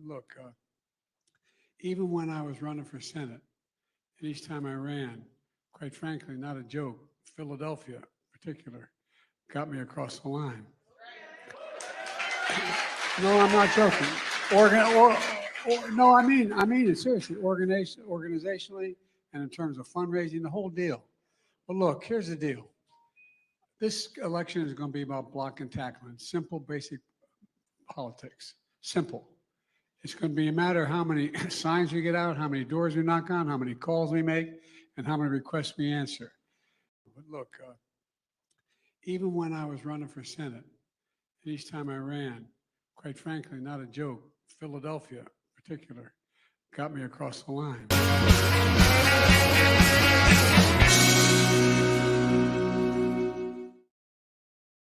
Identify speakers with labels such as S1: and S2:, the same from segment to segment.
S1: Look, even when I was running for Senate, and each time I ran, quite frankly, not a joke, Philadelphia in particular got me across the line. No, I'm not joking. No, I mean it seriously. Organizationally, and in terms of fundraising, the whole deal. But look, here's the deal. This election is going to be about block and tackling, simple, basic politics. Simple. It's going to be a matter of how many signs we get out, how many doors we knock on, how many calls we make, and how many requests we answer. But look, even when I was running for Senate, and each time I ran, quite frankly, not a joke, Philadelphia in particular got me across the line.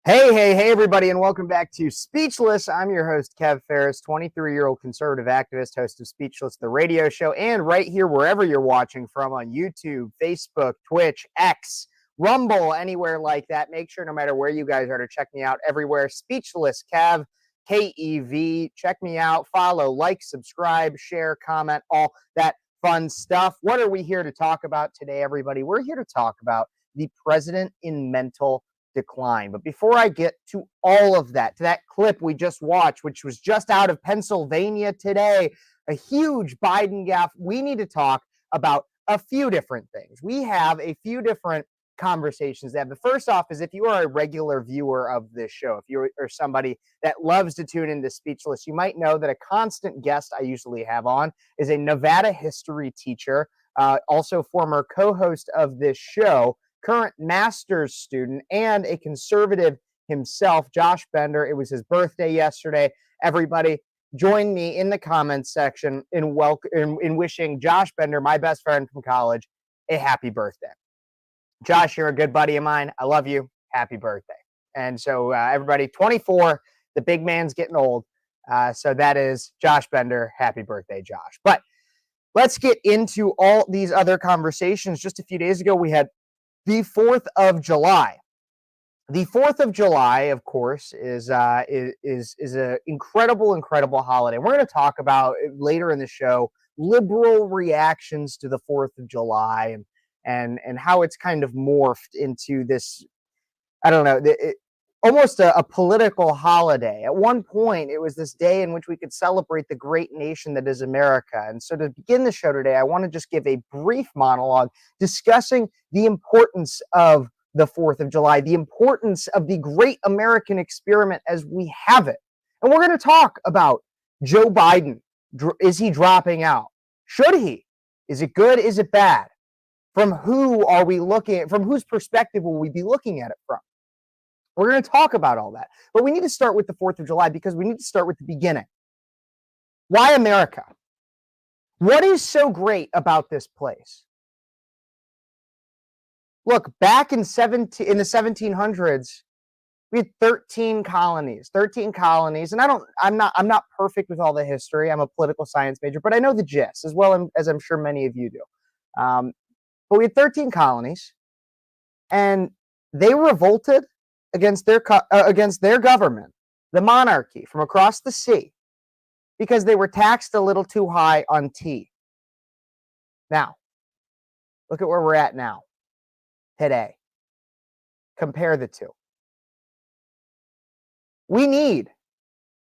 S2: Hey, everybody, and welcome back to Speechless. I'm your host, Kev Phares, 23-year-old conservative activist, host of Speechless, the radio show, and right here, wherever you're watching from on YouTube, Facebook, Twitch, X, Rumble, anywhere like that. Make sure no matter where you guys are to check me out everywhere. Speechless Kev, Kev. Check me out, follow, like, subscribe, share, comment, all that fun stuff. What are we here to talk about today, everybody? We're here to talk about the president in mental decline. But before I get to all of that, to that clip we just watched, which was just out of Pennsylvania today, a huge Biden gaffe, we need to talk about a few different things. We have a few different conversations to have. The first off is if you are a regular viewer of this show, if you are somebody that loves to tune into Speechless, you might know that a constant guest I usually have on is a Nevada history teacher, also former co-host of this show, current master's student, and a conservative himself, Josh Bender. It was his birthday yesterday. Everybody, join me in the comments section in wishing Josh Bender, my best friend from college, a happy birthday. Josh, you're a good buddy of mine. I love you. Happy birthday. And so everybody, 24, the big man's getting old. So that is Josh Bender. Happy birthday, Josh. But let's get into all these other conversations. Just a few days ago, we had the 4th of July. The 4th of July, of course, is an incredible holiday. We're going to talk about later in the show liberal reactions to the 4th of July and how it's kind of morphed into this, I don't know, almost a political holiday. At one point, it was this day in which we could celebrate the great nation that is America. And so to begin the show today, I want to just give a brief monologue discussing the importance of the 4th of July, the importance of the great American experiment as we have it. And we're going to talk about Joe Biden. Is he dropping out? Should he? Is it good? Is it bad? From who are we looking at? From whose perspective will we be looking at it from? We're going to talk about all that. But we need to start with the 4th of July because we need to start with the beginning. Why America? What is so great about this place? Look, back in the 1700s, we had 13 colonies. And I'm not perfect with all the history. I'm a political science major, but I know the gist as well as I'm sure many of you do. But we had 13 colonies, and they revolted against their government, the monarchy from across the sea, because they were taxed a little too high on tea. Now, look at where we're at now, today. Compare the two. We need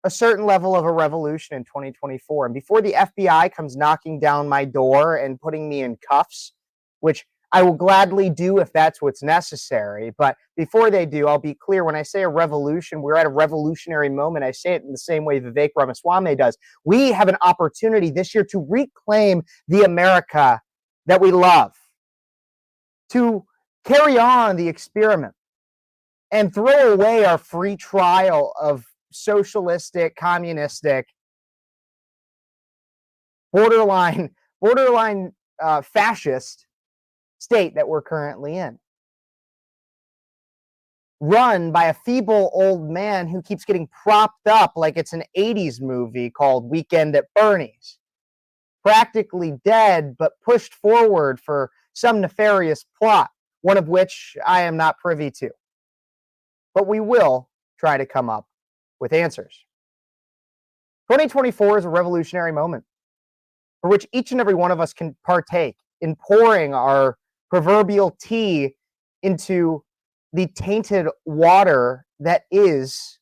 S2: a certain level of a revolution in 2024. And before the FBI comes knocking down my door and putting me in cuffs, which I will gladly do if that's what's necessary. But before they do, I'll be clear. When I say a revolution, we're at a revolutionary moment. I say it in the same way Vivek Ramaswamy does. We have an opportunity this year to reclaim the America that we love, to carry on the experiment and throw away our free trial of socialistic, communistic, borderline fascist state that we're currently in, run by a feeble old man who keeps getting propped up like it's an 80s movie called Weekend at Bernie's, practically dead but pushed forward for some nefarious plot, one of which I am not privy to. But we will try to come up with answers. 2024 is a revolutionary moment for which each and every one of us can partake in pouring our proverbial tea into the tainted water that is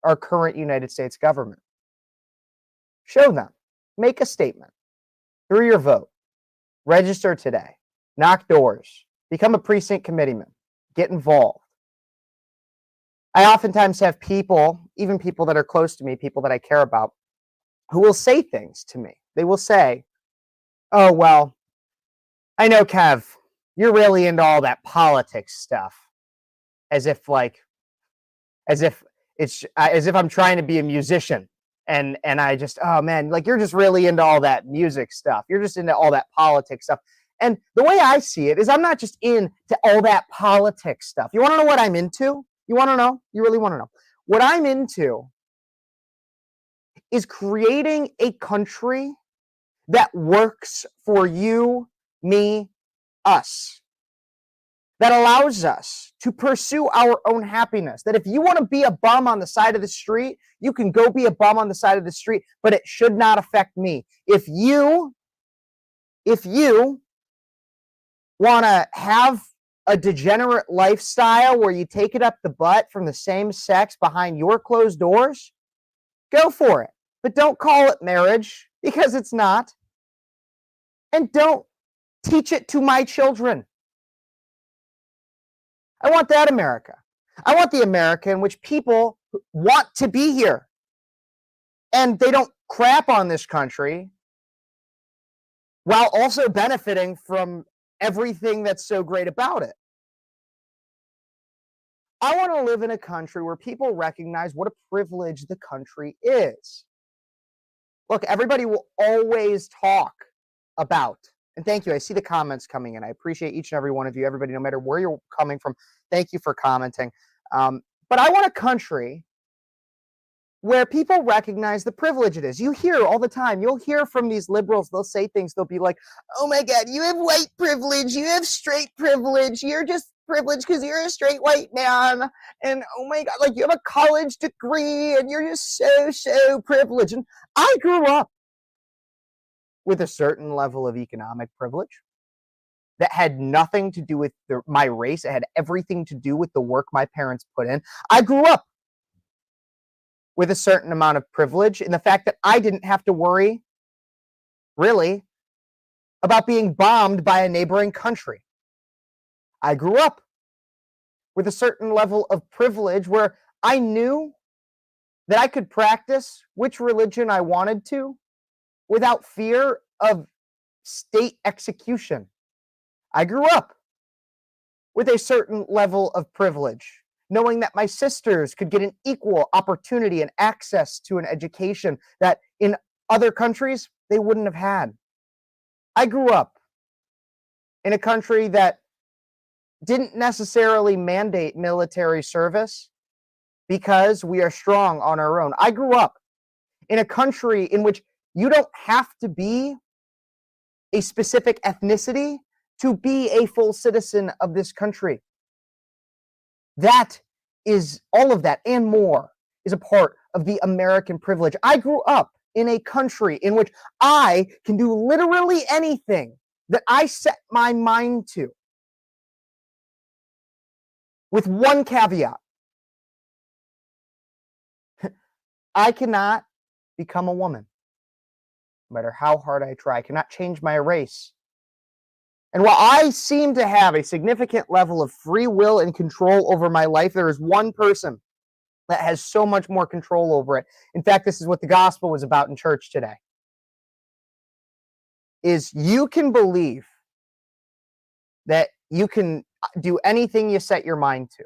S2: our current United States government. Show them. Make a statement through your vote. Register today. Knock doors. Become a precinct committeeman. Get involved. I oftentimes have people, even people that are close to me, people that I care about, who will say things to me. They will say, oh, well, I know, Kev, you're really into all that politics stuff. As if I'm trying to be a musician. And I just, oh man, like you're just really into all that music stuff. You're just into all that politics stuff. And the way I see it is I'm not just into all that politics stuff. You want to know what I'm into? You want to know? You really want to know? What I'm into is creating a country that works for you, me, us. That allows us to pursue our own happiness. That if you want to be a bum on the side of the street, you can go be a bum on the side of the street, but it should not affect me. If you want to have a degenerate lifestyle where you take it up the butt from the same sex behind your closed doors, go for it. But don't call it marriage, because it's not. And don't teach it to my children. I want that America. I want the America in which people want to be here. And they don't crap on this country while also benefiting from everything that's so great about it. I want to live in a country where people recognize what a privilege the country is. Look, everybody will always talk about, and thank you, I see the comments coming in. I appreciate each and every one of you, everybody, no matter where you're coming from. Thank you for commenting. But I want a country where people recognize the privilege it is. You hear all the time, you'll hear from these liberals, they'll say things, they'll be like, oh my God, you have white privilege, you have straight privilege, you're just privileged because you're a straight white man, and oh my God, like you have a college degree, and you're just so privileged. And I grew up with a certain level of economic privilege that had nothing to do with my race. It had everything to do with the work my parents put in. I grew up with a certain amount of privilege in the fact that I didn't have to worry, really, about being bombed by a neighboring country. I grew up with a certain level of privilege where I knew that I could practice which religion I wanted to without fear of state execution. I grew up with a certain level of privilege, knowing that my sisters could get an equal opportunity and access to an education that in other countries they wouldn't have had. I grew up in a country that didn't necessarily mandate military service because we are strong on our own. I grew up in a country in which you don't have to be a specific ethnicity to be a full citizen of this country. That is, all of that and more is a part of the American privilege. I grew up in a country in which I can do literally anything that I set my mind to, with one caveat. I cannot become a woman, no matter how hard I try. I cannot change my race. And while I seem to have a significant level of free will and control over my life, there is one person that has so much more control over it. In fact, this is what the gospel was about in church today. Is you can believe that you can do anything you set your mind to.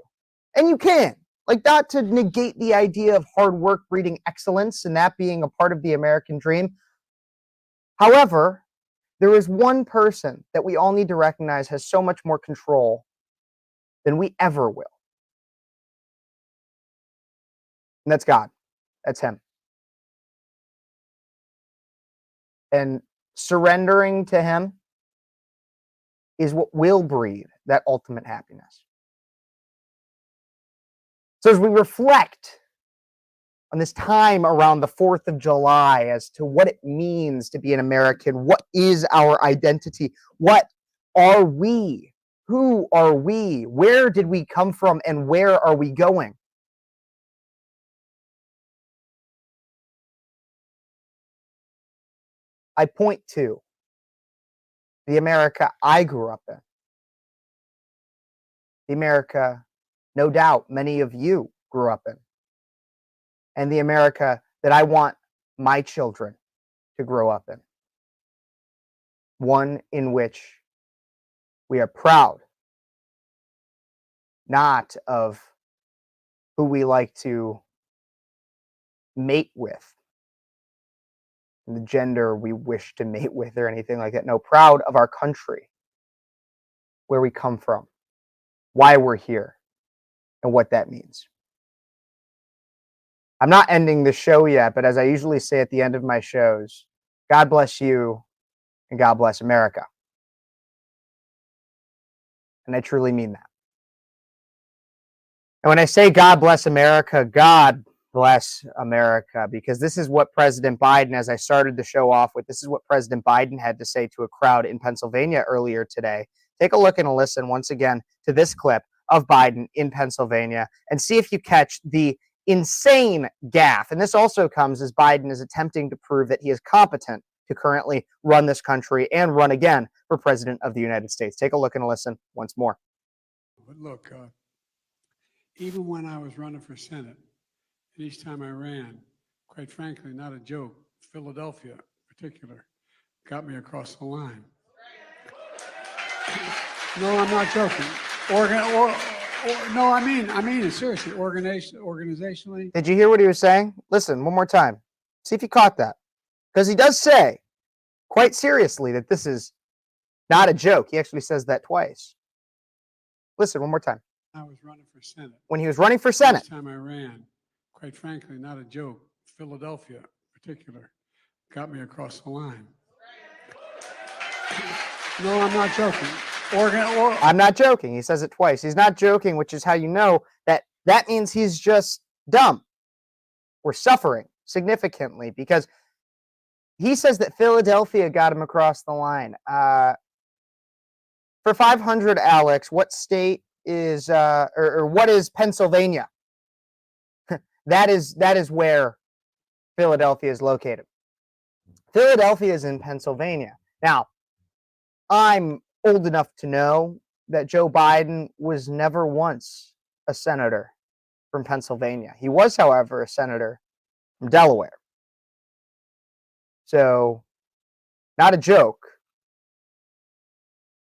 S2: And you can. Like, not to negate the idea of hard work breeding excellence and that being a part of the American dream. However, there is one person that we all need to recognize has so much more control than we ever will. And that's God. That's Him. And surrendering to Him is what will breed that ultimate happiness. So as we reflect on this time around the 4th of July as to what it means to be an American. What is our identity? What are we? Who are we? Where did we come from and where are we going? I point to the America I grew up in. The America, no doubt, many of you grew up in. And the America that I want my children to grow up in. One in which we are proud, not of who we like to mate with, the gender we wish to mate with, or anything like that. No, proud of our country, where we come from, why we're here, and what that means. I'm not ending the show yet, but as I usually say at the end of my shows, God bless you and God bless America. And I truly mean that. And when I say God bless America, God bless America, because this is what President Biden, as I started the show off with, this is what President Biden had to say to a crowd in Pennsylvania earlier today. Take a look and a listen once again to this clip of Biden in Pennsylvania and see if you catch the insane gaffe. And this also comes as Biden is attempting to prove that he is competent to currently run this country and run again for president of the United States. Take a look and a listen once more.
S1: But look, even when I was running for Senate, and each time I ran, quite frankly, not a joke, Philadelphia in particular got me across the line. No, I'm not joking. No, I mean it seriously. Organizationally.
S2: Did you hear what he was saying? Listen, one more time. See if you caught that. Because he does say, quite seriously, that this is not a joke. He actually says that twice. Listen, one more time.
S1: I was running for Senate.
S2: When he was running for Senate.
S1: Each time I ran, quite frankly, not a joke, Philadelphia in particular got me across the line. No, I'm not joking.
S2: I'm not joking. He says it twice. He's not joking, which is how you know that means he's just dumb. We're suffering significantly because he says that Philadelphia got him across the line. For 500, Alex, what state is or what is Pennsylvania? That is where Philadelphia is located. Philadelphia is in Pennsylvania. Now, I'm old enough to know that Joe Biden was never once a senator from Pennsylvania. He was, however, a senator from Delaware. So, not a joke.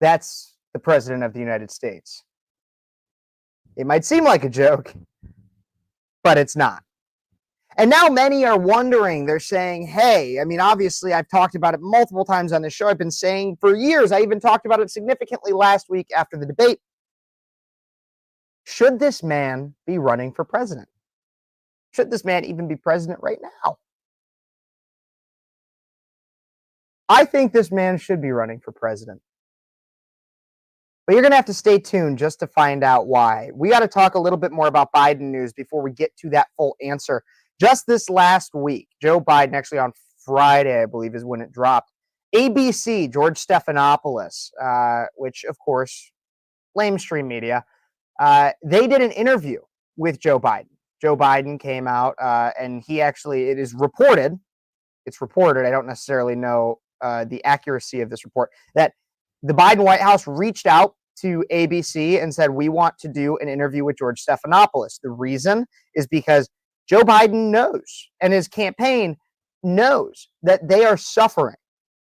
S2: That's the president of the United States. It might seem like a joke, but it's not. And now many are wondering, they're saying, hey, I mean, obviously I've talked about it multiple times on this show. I've been saying for years, I even talked about it significantly last week after the debate. Should this man be running for president? Should this man even be president right now? I think this man should be running for president. But you're going to have to stay tuned just to find out why. We got to talk a little bit more about Biden news before we get to that full answer. Just this last week, Joe Biden, actually on Friday, I believe is when it dropped, ABC, George Stephanopoulos, which, of course, lamestream media, they did an interview with Joe Biden. Joe Biden came out, and he actually, it's reported, I don't necessarily know the accuracy of this report, that the Biden White House reached out to ABC and said, we want to do an interview with George Stephanopoulos. The reason is because Joe Biden knows, and his campaign knows, that they are suffering,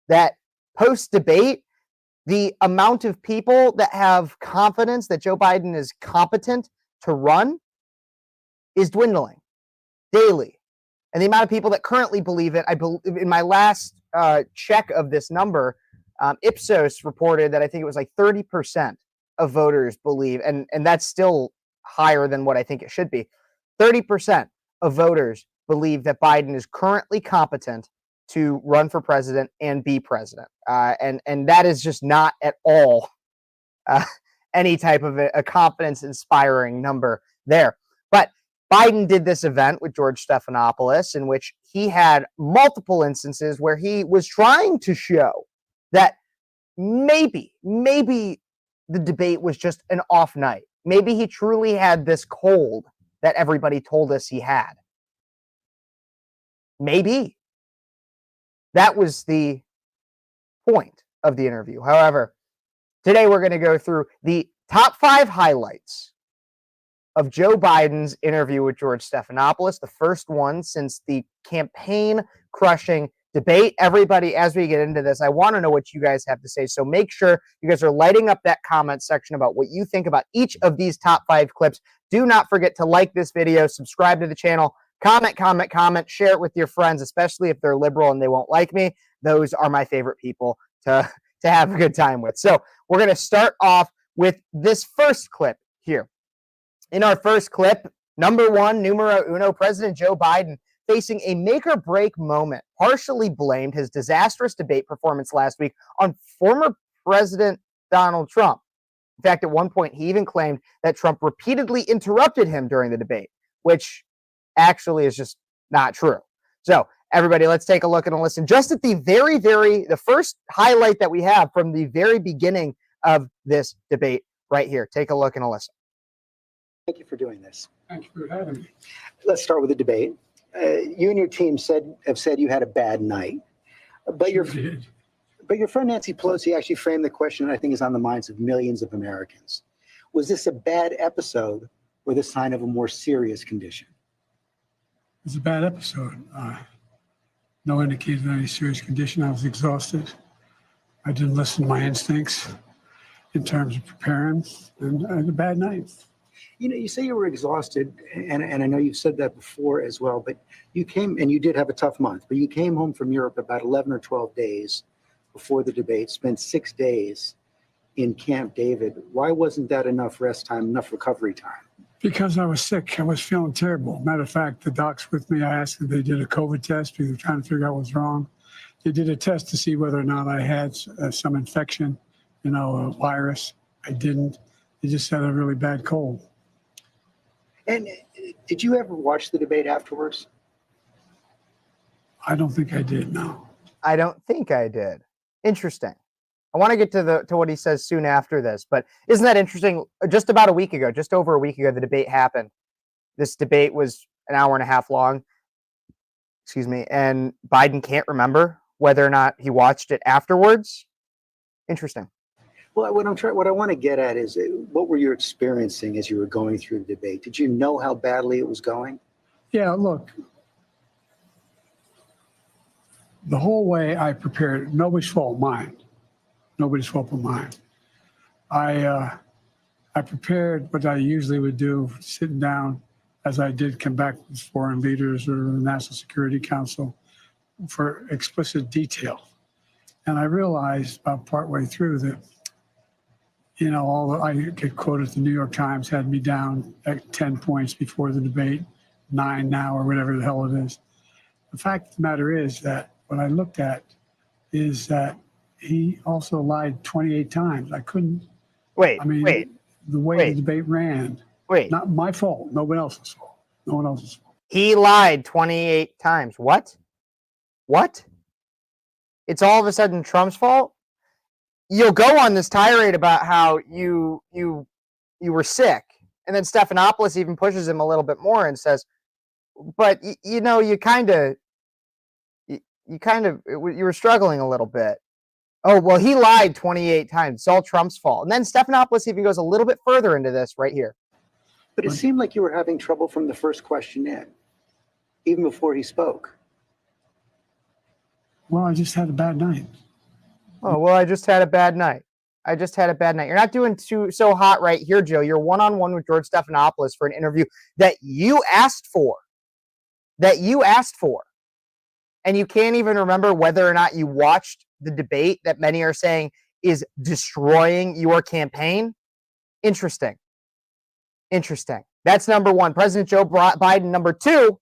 S2: that post-debate, the amount of people that have confidence that Joe Biden is competent to run is dwindling daily. And the amount of people that currently believe it, I believe in my last check of this number, Ipsos reported that I think it was like 30% of voters believe, and that's still higher than what I think it should be. 30% of voters believe that Biden is currently competent to run for president and be president. And that is just not at all any type of a confidence-inspiring number there. But Biden did this event with George Stephanopoulos in which he had multiple instances where he was trying to show that maybe the debate was just an off night. Maybe he truly had this cold that everybody told us he had. Maybe. That was the point of the interview. However, today we're going to go through the top 5 highlights of Joe Biden's interview with George Stephanopoulos, the first one since the campaign-crushing debate. Everybody, as we get into this, I want to know what you guys have to say. So make sure you guys are lighting up that comment section about what you think about each of these top 5 clips. Do not forget to like this video, subscribe to the channel, comment, share it with your friends, especially if they're liberal and they won't like me. Those are my favorite people to have a good time with. So we're going to start off with this first clip here. In our first clip, number 1, numero uno, President Joe Biden facing a make-or-break moment, partially blamed his disastrous debate performance last week on former President Donald Trump. In fact, at one point, he even claimed that Trump repeatedly interrupted him during the debate, which actually is just not true. So, everybody, let's take a look and a listen. Just at the the first highlight that we have from the very beginning of this debate right here. Take a look and a listen.
S3: Thank you for doing this.
S1: Thank you for having me.
S3: Let's start with the debate. You and your team have said you had a bad night, but
S1: Sure did.
S3: your friend Nancy Pelosi actually framed the question that I think is on the minds of millions of Americans. Was this a bad episode or the sign of a more serious condition?
S1: It was a bad episode. No indication of any serious condition. I was exhausted. I didn't listen to my instincts in terms of preparing, and I had a bad night.
S3: You know, you say you were exhausted, and I know you've said that before as well, but you came, and you did have a tough month, but you came home from Europe about 11 or 12 days before the debate, spent 6 days in Camp David. Why wasn't that enough rest time, enough recovery time?
S1: Because I was sick. I was feeling terrible. Matter of fact, the docs with me, I asked if they did a COVID test because they were trying to figure out what's wrong. They did a test to see whether or not I had some infection, a virus. I didn't. They just had a really bad cold.
S3: And did you ever watch the debate afterwards?
S1: I don't think I did, no.
S2: I don't think I did. Interesting. I want to get to what he says soon after this, but isn't that interesting? Just about a week ago, just over a week ago, the debate happened. This debate was an hour and a half long, and Biden can't remember whether or not he watched it afterwards. Interesting.
S3: Well, what I want to get at is what were you experiencing as you were going through the debate? Did you know how badly it was going?
S1: Yeah, look, the whole way I prepared, nobody's fault, mine. Nobody's fault but mine. I prepared what I usually would do, sitting down, as I did come back with foreign leaders or the National Security Council, for explicit detail. And I realized about partway through that, I get quoted, the New York Times had me down at 10 points before the debate, 9 now, or whatever the hell it is. The fact of the matter is that what I looked at is that he also lied 28 times. I couldn't.
S2: Wait.
S1: The way the debate ran. Not my fault. Nobody else's fault. No one else's fault.
S2: He lied 28 times. What? It's all of a sudden Trump's fault? You'll go on this tirade about how you were sick, and then Stephanopoulos even pushes him a little bit more and says, but you were struggling a little bit. Oh, well, he lied 28 times. It's all Trump's fault. And then Stephanopoulos even goes a little bit further into this right here.
S3: But it seemed like you were having trouble from the first question in, even before he spoke.
S1: Well, I just had a bad night.
S2: Oh, well, I just had a bad night. You're not doing so hot right here, Joe. You're one-on-one with George Stephanopoulos for an interview that you asked for. And you can't even remember whether or not you watched the debate that many are saying is destroying your campaign. Interesting. That's number 1. President Joe Biden. Number 2,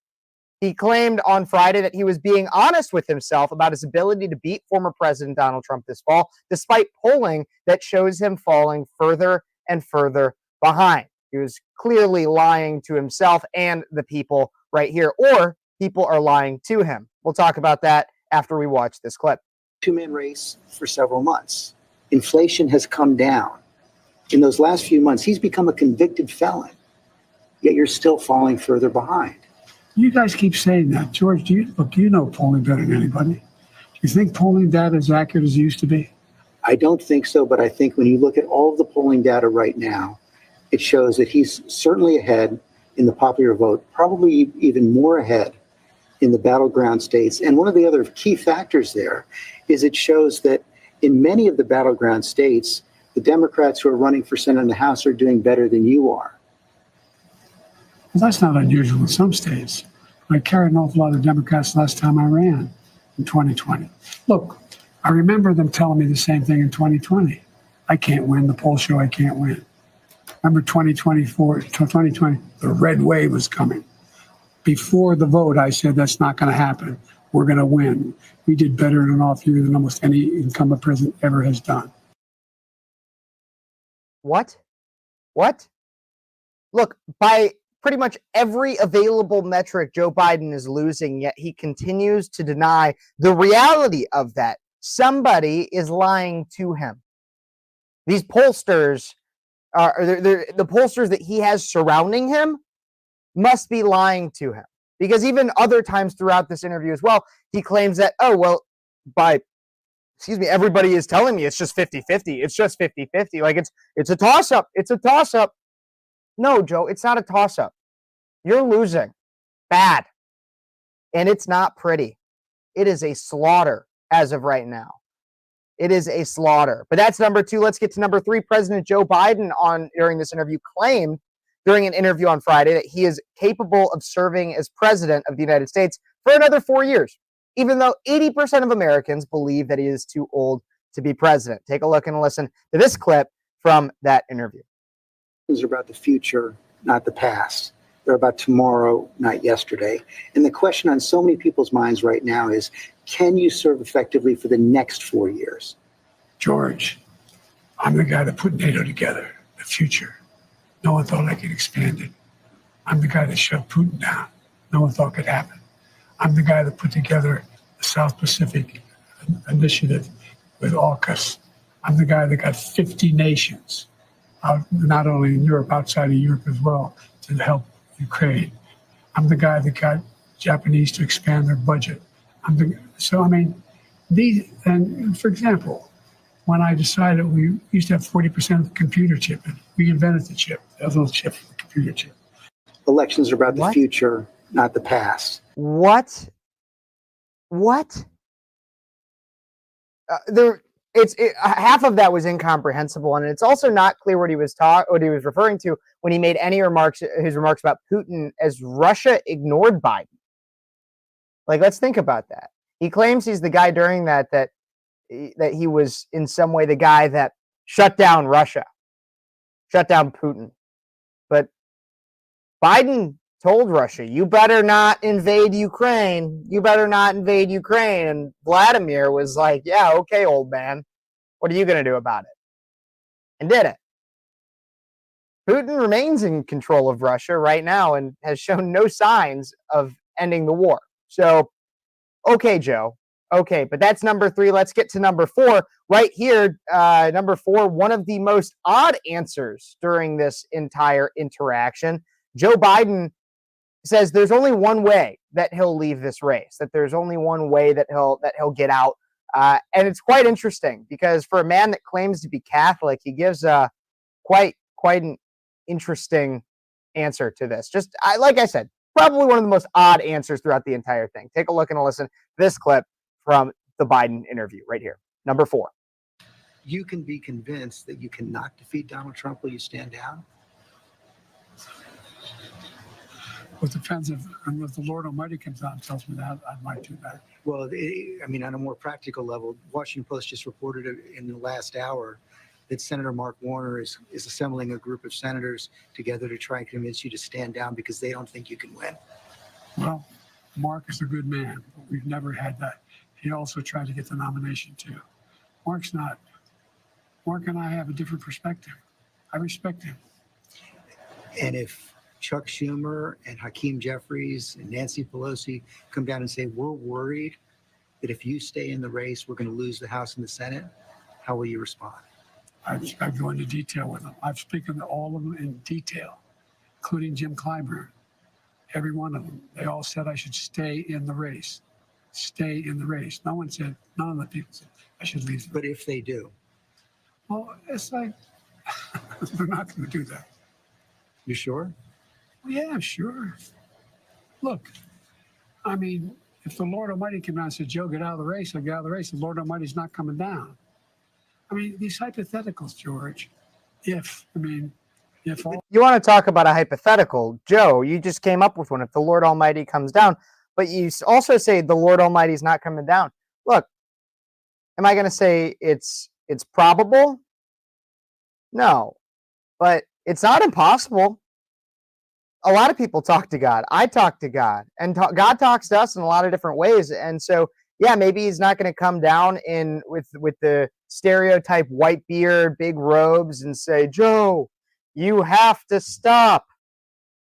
S2: he claimed on Friday that he was being honest with himself about his ability to beat former President Donald Trump this fall, despite polling that shows him falling further and further behind. He was clearly lying to himself and the people right here, or people are lying to him. We'll talk about that after we watch this clip.
S3: Two-man race for several months. Inflation has come down. In those last few months, he's become a convicted felon, yet you're still falling further behind.
S1: You guys keep saying that. George, you know polling better than anybody. Do you think polling data is accurate as it used to be?
S3: I don't think so, but I think when you look at all of the polling data right now, it shows that he's certainly ahead in the popular vote, probably even more ahead in the battleground states. And one of the other key factors there is it shows that in many of the battleground states, the Democrats who are running for Senate and the House are doing better than you are.
S1: Well, that's not unusual in some states. I carried an awful lot of Democrats last time I ran in 2020. Look, I remember them telling me the same thing in 2020. I can't win. The polls show I can't win. Remember 2020, the red wave was coming. Before the vote, I said, that's not going to happen. We're going to win. We did better in an off year than almost any incumbent president ever has done.
S2: What? Look, by pretty much every available metric, Joe Biden is losing, yet he continues to deny the reality of that. Somebody is lying to him. These pollsters the pollsters that he has surrounding him must be lying to him, because even other times throughout this interview as well, he claims that, everybody is telling me it's just 50-50. It's just 50-50. Like it's a toss-up. It's a toss-up. No, Joe, it's not a toss-up. You're losing bad. And it's not pretty. It is a slaughter as of right now. It is a slaughter. But that's number two. Let's get to number three. President Joe Biden during this interview claimed during an interview on Friday that he is capable of serving as president of the United States for another 4 years, even though 80% of Americans believe that he is too old to be president. Take a look and listen to this clip from that interview.
S3: These are about the future, not the past. They're about tomorrow, not yesterday. And the question on so many people's minds right now is, can you serve effectively for the next 4 years?
S1: George, I'm the guy that put NATO together, the future. No one thought I could expand it. I'm the guy that shoved Putin down. No one thought could happen. I'm the guy that put together the South Pacific Initiative with AUKUS. I'm the guy that got 50 nations, not only in Europe, outside of Europe as well, to help Ukraine. I'm the guy that got Japanese to expand their budget. For example, when I decided we used to have 40% of the computer chip, and we invented the chip, that little chip, the computer chip.
S3: Elections are about the future, not the past.
S2: What? Half of that was incomprehensible, and it's also not clear what he was referring to when he made his remarks about Putin, as Russia ignored Biden. Like, let's think about that. He claims he's the guy during that he was in some way the guy that shut down Russia, shut down Putin. But Biden told Russia, you better not invade Ukraine. You better not invade Ukraine. And Vladimir was like, yeah, okay, old man. What are you going to do about it? And did it. Putin remains in control of Russia right now and has shown no signs of ending the war. So, okay, Joe. Okay, but that's number three. Let's get to number four. Right here, number four, one of the most odd answers during this entire interaction. Joe Biden says there's only one way that he'll leave this race, that there's only one way that he'll get out. And it's quite interesting because for a man that claims to be Catholic, he gives quite an interesting answer to this. Just like I said, probably one of the most odd answers throughout the entire thing. Take a look and listen to this clip from the Biden interview right here. Number four.
S3: You can be convinced that you cannot defeat Donald Trump. Will you stand down?
S1: Well, it depends if the Lord Almighty comes out and tells me that, I might do that.
S3: Well, on a more practical level, Washington Post just reported in the last hour that Senator Mark Warner is assembling a group of senators together to try and convince you to stand down because they don't think you can win.
S1: Well, Mark is a good man, but we've never had that. He also tried to get the nomination too. Mark's not. Mark and I have a different perspective. I respect him.
S3: And if Chuck Schumer and Hakeem Jeffries and Nancy Pelosi come down and say, we're worried that if you stay in the race, we're going to lose the House and the Senate, how will you respond?
S1: I go into detail with them. I've spoken to all of them in detail, including Jim Clyburn. Every one of them. They all said I should stay in the race. Stay in the race. None of the people said I should leave.
S3: But if they do?
S1: Well, it's like, they're not going to do that.
S3: You sure?
S1: Well, yeah, sure. Look, I mean, if the Lord Almighty came down and said, Joe, get out of the race, I'll get out of the race. The Lord Almighty's not coming down. I mean, these hypotheticals, George, if all.
S2: You want to talk about a hypothetical, Joe? You just came up with one. If the Lord Almighty comes down, but you also say the Lord Almighty is not coming down. Look, am I going to say it's probable? No, but it's not impossible. A lot of people talk to God. I talk to God, and God talks to us in a lot of different ways. And so, yeah, maybe he's not going to come down in with the stereotype white beard, big robes, and say, Joe, you have to stop.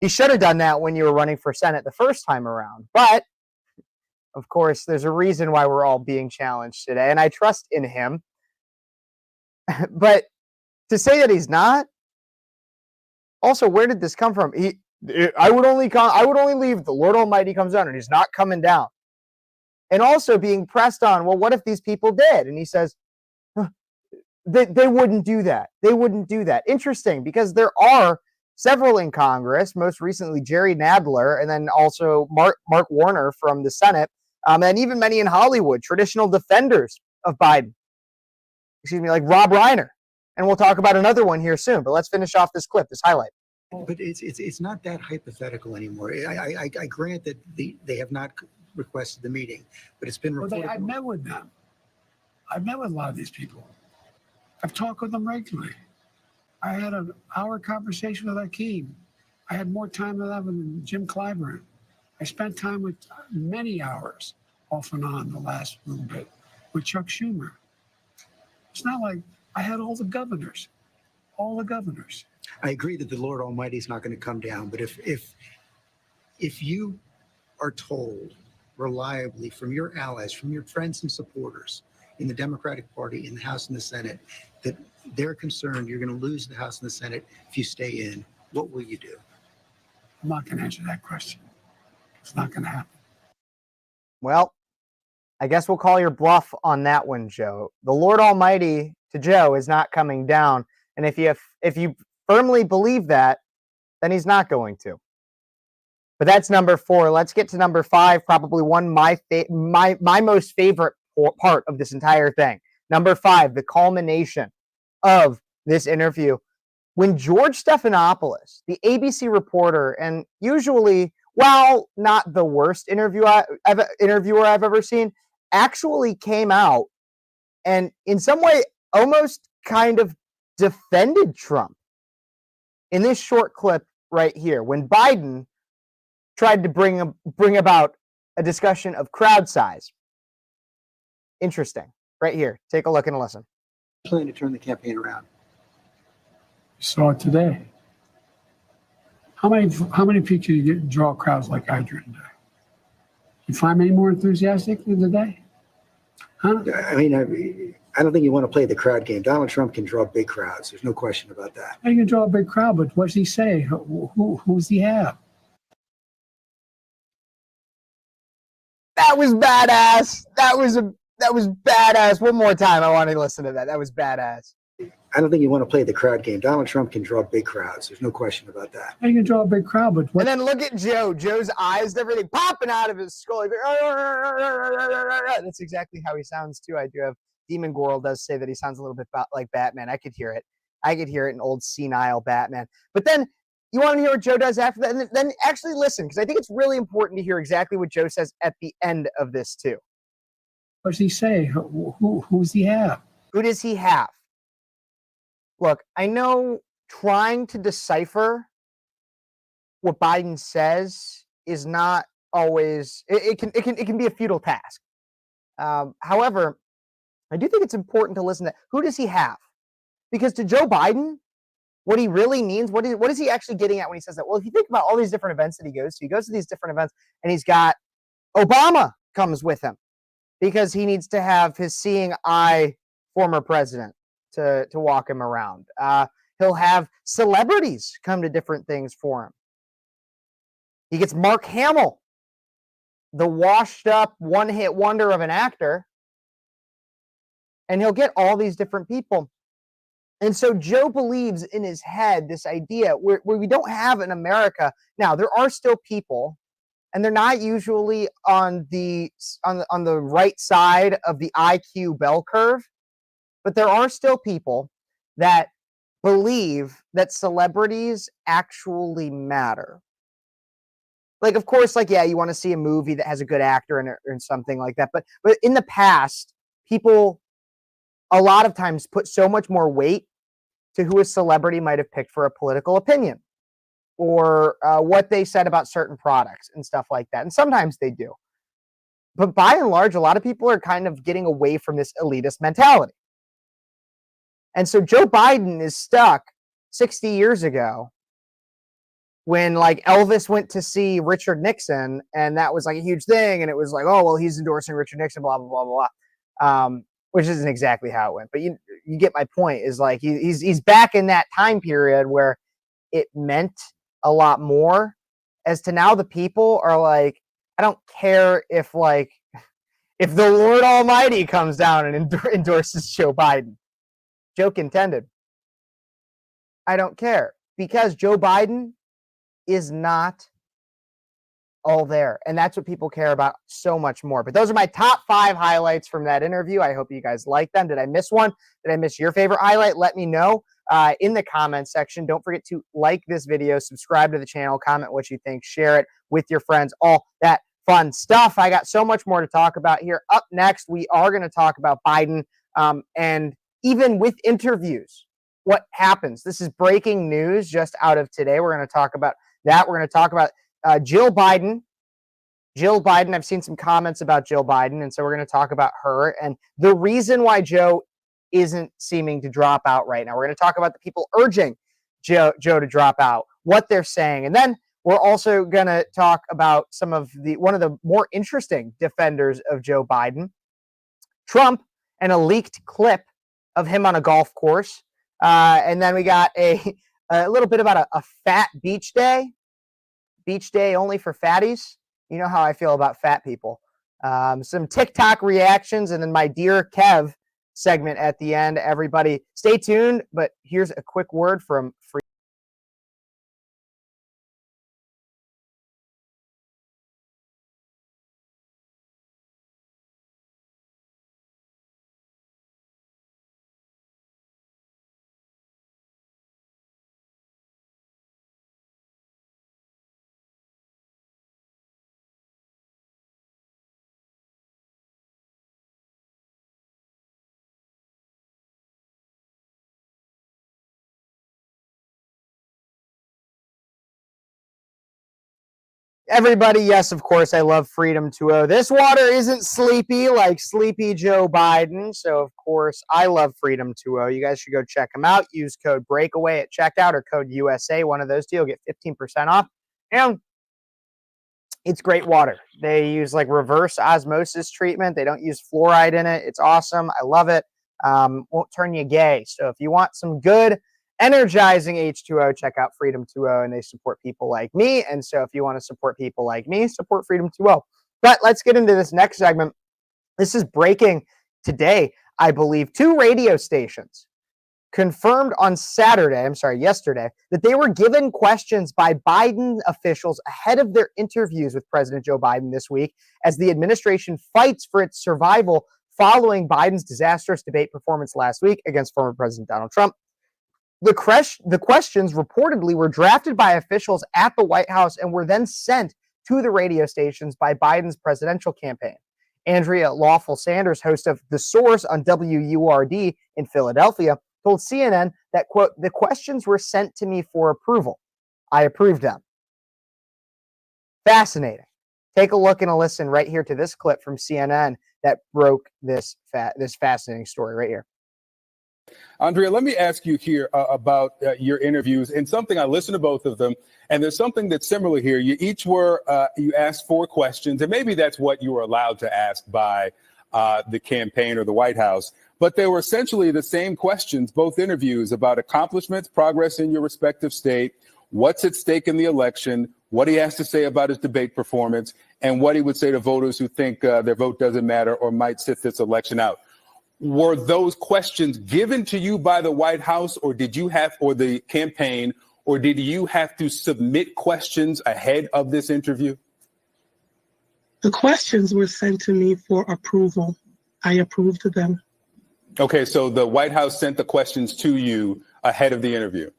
S2: He should have done that when you were running for Senate the first time around. But, of course, there's a reason why we're all being challenged today, and I trust in him. But to say that he's not, also, where did this come from? I would only leave if the Lord Almighty comes down, and he's not coming down. And also being pressed on, well, what if these people did? And he says, they wouldn't do that. They wouldn't do that. Interesting, because there are several in Congress, most recently Jerry Nadler, and then also Mark Warner from the Senate, and even many in Hollywood, traditional defenders of Biden. Excuse me, like Rob Reiner. And we'll talk about another one here soon, but let's finish off this clip, this highlight.
S3: But it's not that hypothetical anymore. I grant that they have not requested the meeting, but it's been reported.
S1: I've met with them. I've met with a lot of these people. I've talked with them regularly. I had an hour conversation with Hakeem. I had more time with them than Jim Clyburn. I spent time with many hours off and on the last little bit with Chuck Schumer. It's not like I had all the governors.
S3: I agree that the Lord Almighty is not going to come down, but if you are told reliably from your allies, from your friends and supporters in the Democratic Party, in the House and the Senate, that they're concerned you're going to lose the House and the Senate if you stay in, what will you do?
S1: I'm not going to answer that question. It's not going to happen.
S2: Well, I guess we'll call your bluff on that one, Joe. The Lord Almighty to Joe is not coming down. And if you firmly believe that, then he's not going to. But that's number 4. Let's get to number 5, probably my most favorite part of this entire thing. Number 5, the culmination of this interview. When George Stephanopoulos, the ABC reporter, and usually, while not the worst interviewer I've ever seen, actually came out and in some way almost kind of defended Trump in this short clip right here, when Biden tried to bring about a discussion of crowd size. Interesting. Right here. Take a look and listen.
S3: Plan to turn the campaign around.
S1: You saw it today. How many people you draw crowds like I drew today? You find me more enthusiastic than today? Huh?
S3: I mean, I don't think you want to play the crowd game. Donald Trump can draw big crowds. There's no question about that.
S1: He can draw a big crowd, but what does he say? Who's he have?
S2: That was badass. That was badass. One more time. I want to listen to that. That was badass.
S3: I don't think you want to play the crowd game. Donald Trump can draw big crowds. There's no question about that.
S1: He can draw a big crowd, but what?
S2: And then look at Joe. Joe's eyes, everything popping out of his skull. That's exactly how he sounds too. I do have Demon Goral does say that he sounds a little bit like Batman. I could hear it. In old senile Batman. But then you want to hear what Joe does after that, and then actually listen, because I think it's really important to hear exactly what Joe says at the end of this too.
S1: What does he say? Who's he have?
S2: Who does he have? Look, I know trying to decipher what Biden says is not always, it can be a futile task. However, I do think it's important to listen to who does he have? Because to Joe Biden, what he really means, what is he actually getting at when he says that? Well, if you think about all these different events that he goes to these different events and he's got Obama comes with him because he needs to have his seeing eye former president to walk him around. He'll have celebrities come to different things for him. He gets Mark Hamill, the washed up one-hit wonder of an actor, and he'll get all these different people. And so Joe believes in his head this idea where we don't have in America. Now, there are still people, and they're not usually on the right side of the IQ bell curve, but there are still people that believe that celebrities actually matter. Like, of course, like, yeah, you want to see a movie that has a good actor in it or something like that. But in the past, people a lot of times put so much more weight to who a celebrity might have picked for a political opinion or what they said about certain products and stuff like that. And sometimes they do. But by and large, a lot of people are kind of getting away from this elitist mentality. And so Joe Biden is stuck 60 years ago when like Elvis went to see Richard Nixon and that was like a huge thing. And it was like, oh, well, he's endorsing Richard Nixon, blah, blah, blah, blah, blah. Which isn't exactly how it went. But you get my point is like he's back in that time period where it meant a lot more as to now the people are like, I don't care if the Lord Almighty comes down and endorses Joe Biden. Joke intended. I don't care because Joe Biden is not all there. And that's what people care about so much more. But those are my top 5 highlights from that interview. I hope you guys like them. Did I miss one? Did I miss your favorite highlight? Let me know in the comments section. Don't forget to like this video, subscribe to the channel, comment what you think, share it with your friends, all that fun stuff. I got so much more to talk about here. Up next, we are going to talk about Biden and even with interviews, what happens. This is breaking news just out of today. We're going to talk about that. We're going to talk about Jill Biden. I've seen some comments about Jill Biden, and so we're going to talk about her and the reason why Joe isn't seeming to drop out right now. We're going to talk about the people urging Joe to drop out, what they're saying, and then we're also going to talk about one of the more interesting defenders of Joe Biden, Trump, and a leaked clip of him on a golf course, and then we got a little bit about a fat beach day. Beach day only for fatties. You know how I feel about fat people. Some TikTok reactions, and then my Dear Kev segment at the end. Everybody stay tuned, but here's a quick word from Free. Everybody, yes, of course, I love Freedom 2.0. This water isn't sleepy like sleepy Joe Biden. So, of course, I love Freedom 2.0. You guys should go check them out. Use code BREAKAWAY at checkout or code USA. One of those two, you'll get 15% off. And it's great water. They use like reverse osmosis treatment. They don't use fluoride in it. It's awesome. I love it. Won't turn you gay. So if you want some good energizing H2O, check out Freedom 2.0, and they support people like me. And so if you want to support people like me, support Freedom 2.0. But let's get into this next segment. This is breaking today, I believe. 2 radio stations confirmed on yesterday, that they were given questions by Biden officials ahead of their interviews with President Joe Biden this week as the administration fights for its survival following Biden's disastrous debate performance last week against former President Donald Trump. The questions reportedly were drafted by officials at the White House and were then sent to the radio stations by Biden's presidential campaign. Andrea Lawful Sanders, host of The Source on WURD in Philadelphia, told CNN that, quote, the questions were sent to me for approval. I approved them. Fascinating. Take a look and a listen right here to this clip from CNN that broke this fascinating story right here.
S4: Andrea, let me ask you here about your interviews and something. I listened to both of them, and there's something that's similar here. You each were, you asked 4 questions, and maybe that's what you were allowed to ask by the campaign or the White House. But they were essentially the same questions, both interviews, about accomplishments, progress in your respective state, what's at stake in the election, what he has to say about his debate performance, and what he would say to voters who think their vote doesn't matter or might sit this election out. Were those questions given to you by the White House, or did you have, or the campaign, or did you have to submit questions ahead of this interview?
S5: The questions were sent to me for approval. I approved them.
S4: Okay, so the White House sent the questions to you ahead of the interview.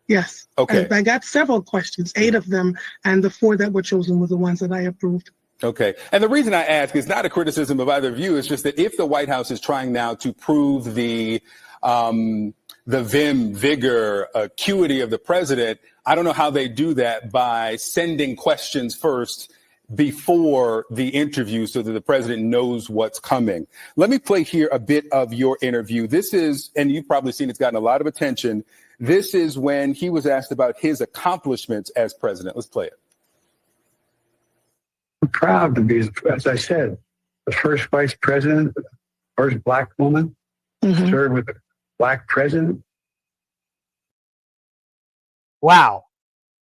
S5: Yes.
S4: Okay.
S5: I got several questions, 8 of them, and the 4 that were chosen were the ones that I approved.
S4: Okay. And the reason I ask is not a criticism of either of you. It's just that if the White House is trying now to prove the vim, vigor, acuity of the president, I don't know how they do that by sending questions first before the interview so that the president knows what's coming. Let me play here a bit of your interview. This is, and you've probably seen it's gotten a lot of attention. This is when he was asked about his accomplishments as president. Let's play it.
S6: I'm proud to be, as I said, the first vice president, the first Black woman, served with a Black president.
S2: Wow.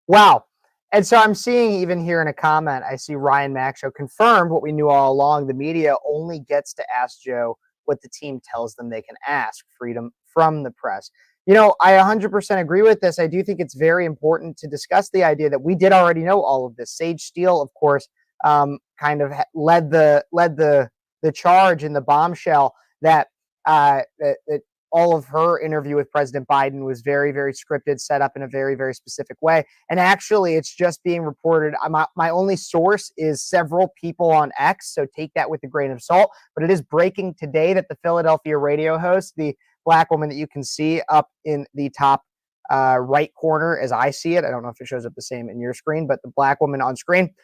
S2: Wow. And so I'm seeing even here in a comment, I see Ryan Mack Show confirmed what we knew all along. The media only gets to ask Joe what the team tells them they can ask, freedom from the press. You know, I 100% agree with this. I do think it's very important to discuss the idea that we did already know all of this. Sage Steele, of course, kind of led the charge in the bombshell that that all of her interview with President Biden was very, very scripted, set up in a very, very specific way. And actually, it's just being reported. My only source is several people on X, so take that with a grain of salt. But it is breaking today that the Philadelphia radio host, the Black woman that you can see up in the top right corner as I see it, I don't know if it shows up the same in your screen, but the Black woman on screen,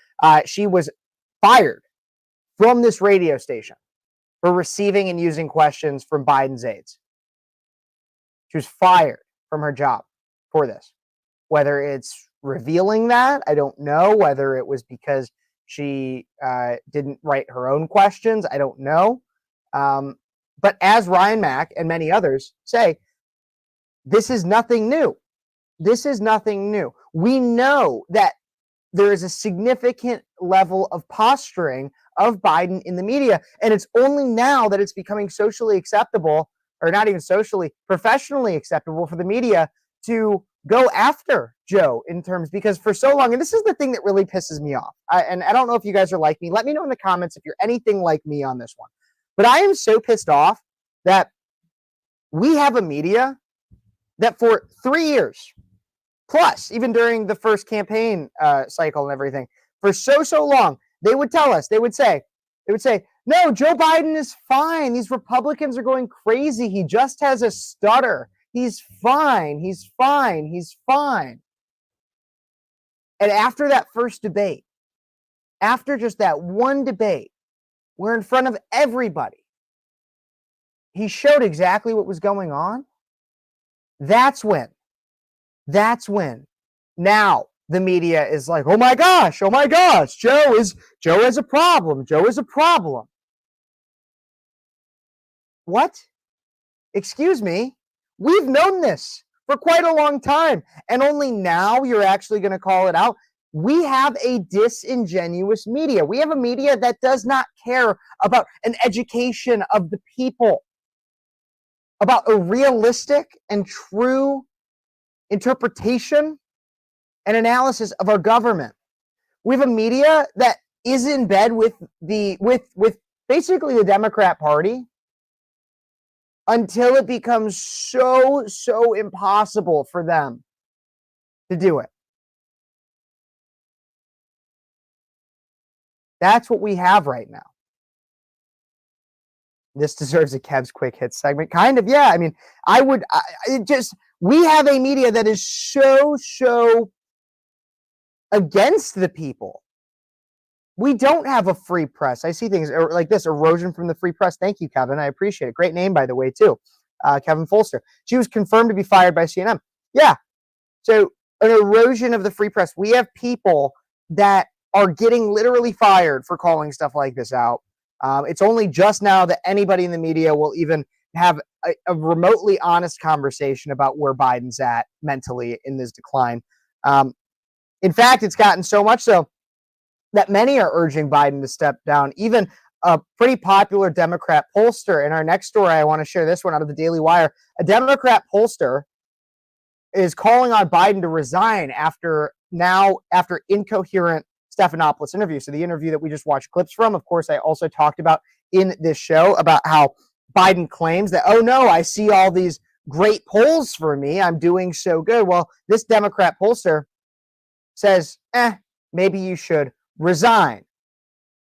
S2: she was fired from this radio station for receiving and using questions from Biden's aides. She was fired from her job for this. Whether it's revealing that, I don't know. Whether it was because she didn't write her own questions, I don't know. But as Ryan Mack and many others say, this is nothing new. This is nothing new. We know that there is a significant level of posturing of Biden in the media, and it's only now that it's becoming socially acceptable, or not even socially, professionally acceptable for the media to go after Joe in terms, because for so long, and this is the thing that really pisses me off, and I don't know if you guys are like me. Let me know in the comments if you're anything like me on this one. But I am so pissed off that we have a media that for 3 years, plus even during the first campaign cycle and everything, for so long, they would tell us, they would say, no, Joe Biden is fine. These Republicans are going crazy. He just has a stutter. He's fine. He's fine. He's fine. And after that first debate, after just that one debate, where in front of everybody, he showed exactly what was going on. That's when now the media is like, oh my gosh, Joe has a problem. Joe is a problem. What? Excuse me? We've known this for quite a long time, and only now you're actually going to call it out. We have a disingenuous media. We have a media that does not care about an education of the people, about a realistic and true interpretation and analysis of our government. We have a media that is in bed with basically the Democrat Party until it becomes so impossible for them to do it. That's what we have right now. This deserves a Kev's quick hit segment. Kind of, yeah. I mean, we have a media that is so against the people. We don't have a free press. I see things like this, erosion from the free press. Thank you, Kevin. I appreciate it. Great name, by the way, too. Kevin Folster. She was confirmed to be fired by CNN. Yeah. So an erosion of the free press. We have people that are getting literally fired for calling stuff like this out. It's only just now that anybody in the media will even have a remotely honest conversation about where Biden's at mentally in this decline. In fact, it's gotten so much so that many are urging Biden to step down. Even a pretty popular Democrat pollster. In our next story, I want to share this one out of the Daily Wire. A Democrat pollster is calling on Biden to resign after incoherent Stephanopoulos interview. So the interview that we just watched clips from, of course, I also talked about in this show about how Biden claims that, oh no, I see all these great polls for me. I'm doing so good. Well, this Democrat pollster says, maybe you should resign.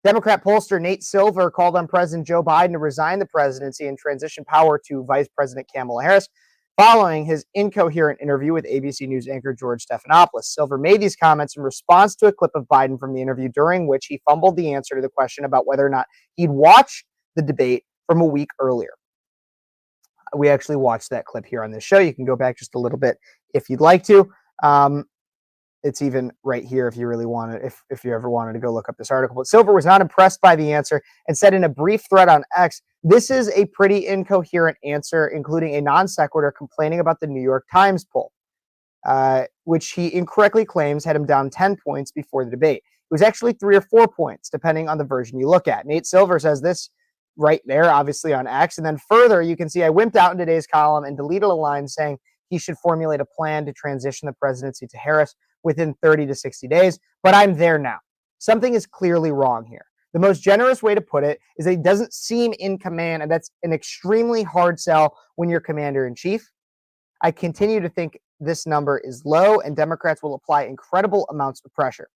S2: Democrat pollster Nate Silver called on President Joe Biden to resign the presidency and transition power to Vice President Kamala Harris following his incoherent interview with ABC News anchor George Stephanopoulos. Silver made these comments in response to a clip of Biden from the interview, during which he fumbled the answer to the question about whether or not he'd watched the debate from a week earlier. We actually watched that clip here on this show. You can go back just a little bit if you'd like to. It's even right here if you really want to, if you ever wanted to go look up this article. But Silver was not impressed by the answer and said in a brief thread on X, this is a pretty incoherent answer, including a non sequitur complaining about the New York Times poll, which he incorrectly claims had him down 10 points before the debate. It was actually 3 or 4 points, depending on the version you look at. Nate Silver says this right there, obviously on X. And then further, you can see I wimped out in today's column and deleted a line saying he should formulate a plan to transition the presidency to Harris within 30 to 60 days, but I'm there now. Something is clearly wrong here. The most generous way to put it is that he doesn't seem in command, and that's an extremely hard sell when you're commander-in-chief. I continue to think this number is low, and Democrats will apply incredible amounts of pressure.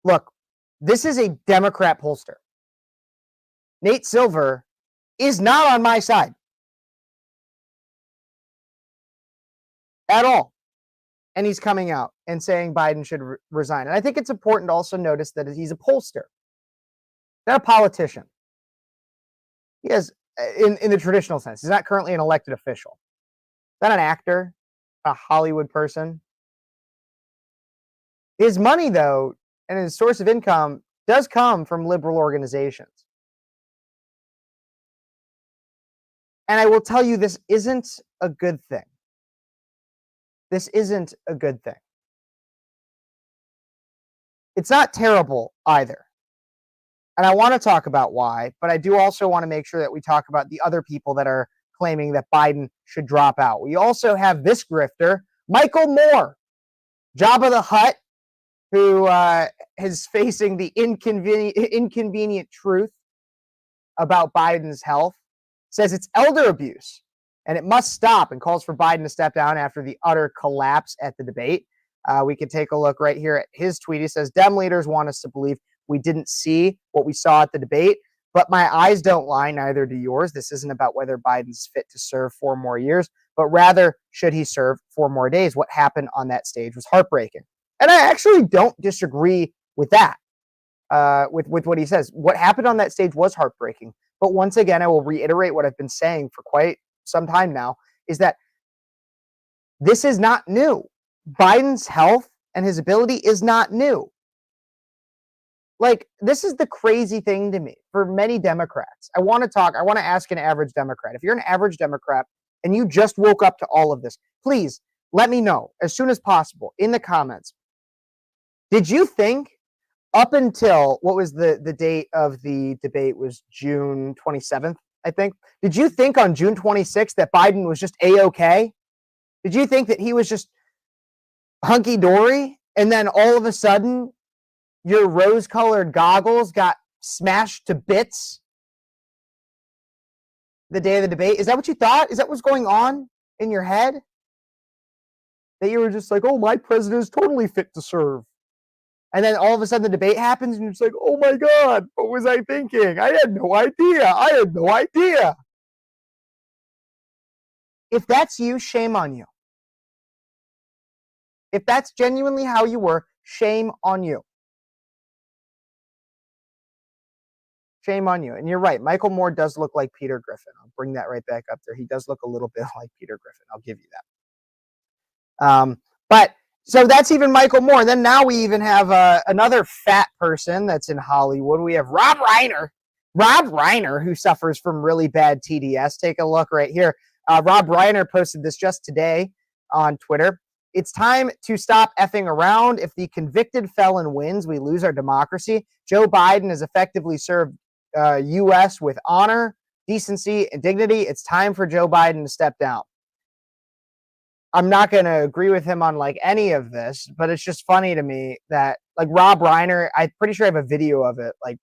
S2: Look, this is a Democrat pollster. Nate Silver is not on my side at all. And he's coming out and saying Biden should resign. And I think it's important to also notice that he's a pollster, not a politician. He has, in the traditional sense, he's not currently an elected official. Not an actor, a Hollywood person. His money, though, and his source of income does come from liberal organizations. And I will tell you, this isn't a good thing. This isn't a good thing. It's not terrible either. And I want to talk about why, but I do also want to make sure that we talk about the other people that are claiming that Biden should drop out. We also have this grifter, Michael Moore, Jabba the Hutt, who is facing the inconvenient truth about Biden's health, says it's elder abuse and it must stop, and calls for Biden to step down after the utter collapse at the debate. We can take a look right here at his tweet. He says, Dem leaders want us to believe we didn't see what we saw at the debate, but my eyes don't lie, neither do yours. This isn't about whether Biden's fit to serve 4 more years, but rather, should he serve 4 more days? What happened on that stage was heartbreaking. And I actually don't disagree with that, with what he says. What happened on that stage was heartbreaking. But once again, I will reiterate what I've been saying for quite some time now, is that this is not new. Biden's health and his ability is not new. Like, this is the crazy thing to me for many Democrats. I want to ask an average Democrat. If you're an average Democrat and you just woke up to all of this, please let me know as soon as possible in the comments. Did you think up until, what was the date of the debate, was June 27th, I think. Did you think on June 26th that Biden was just A-okay? Did you think that he was just hunky-dory? And then all of a sudden, your rose-colored goggles got smashed to bits the day of the debate? Is that what you thought? Is that what's going on in your head? That you were just like, oh, my president is totally fit to serve. And then all of a sudden the debate happens and you're just like, oh my God, what was I thinking? I had no idea. If that's you, shame on you. If that's genuinely how you were, shame on you. Shame on you. And you're right. Michael Moore does look like Peter Griffin. I'll bring that right back up there. He does look a little bit like Peter Griffin. I'll give you that. But so that's even Michael Moore. And then now we even have another fat person that's in Hollywood. We have Rob Reiner. Rob Reiner, who suffers from really bad TDS. Take a look right here. Rob Reiner posted this just today on Twitter. It's time to stop effing around. If the convicted felon wins, we lose our democracy. Joe Biden has effectively served U.S. with honor, decency, and dignity. It's time for Joe Biden to step down. I'm not going to agree with him on like any of this, but it's just funny to me that like Rob Reiner, I'm pretty sure I have a video of it like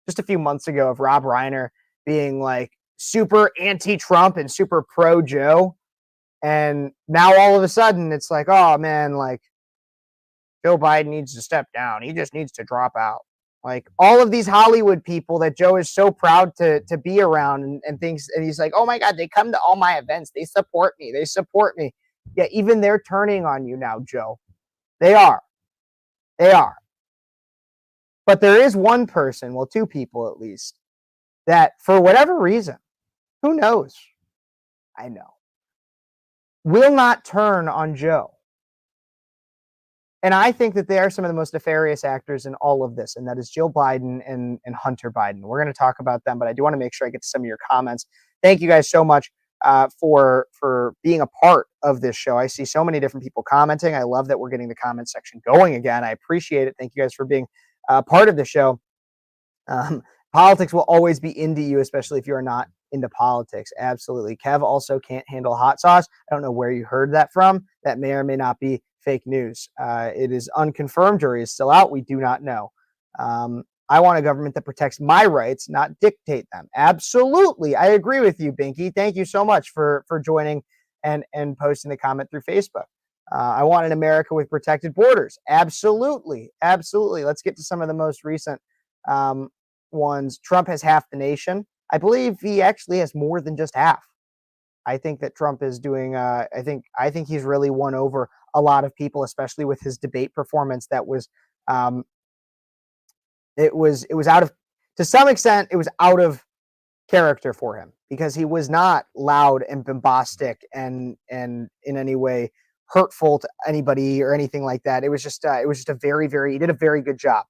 S2: just a few months ago of Rob Reiner being like super anti-Trump and super pro-Joe. And now all of a sudden it's like, oh man, like Joe Biden needs to step down. He just needs to drop out. Like all of these Hollywood people that Joe is so proud to be around and things. And he's like, oh my God, they come to all my events. They support me. They support me. Yeah, even they're turning on you now, Joe. They are. They are. But there is one person, well, two people at least, that for whatever reason, who knows? I know. Will not turn on Joe. And I think that they are some of the most nefarious actors in all of this, and that is Jill Biden and Hunter Biden. We're going to talk about them, but I do want to make sure I get to some of your comments. Thank you guys so much for being a part of this show. I see so many different people commenting. I love that we're getting the comment section going again. I appreciate it. Thank you guys for being part of the show. Politics will always be into you, especially if you are not into politics. Absolutely. Kev also can't handle hot sauce. I don't know where you heard that from. That may or may not be fake news. It is unconfirmed. Jury is still out. We do not know. I want a government that protects my rights, not dictate them. Absolutely. I agree with you, Binky. Thank you so much for joining and posting the comment through Facebook. I want an America with protected borders. Absolutely. Absolutely. Let's get to some of the most recent ones. Trump has half the nation. I believe he actually has more than just half. I think that Trump is doing, I think he's really won over a lot of people, especially with his debate performance. That was, it was out of, to some extent, it was out of character for him because he was not loud and bombastic and in any way hurtful to anybody or anything like that. It was just a very, he did a very good job.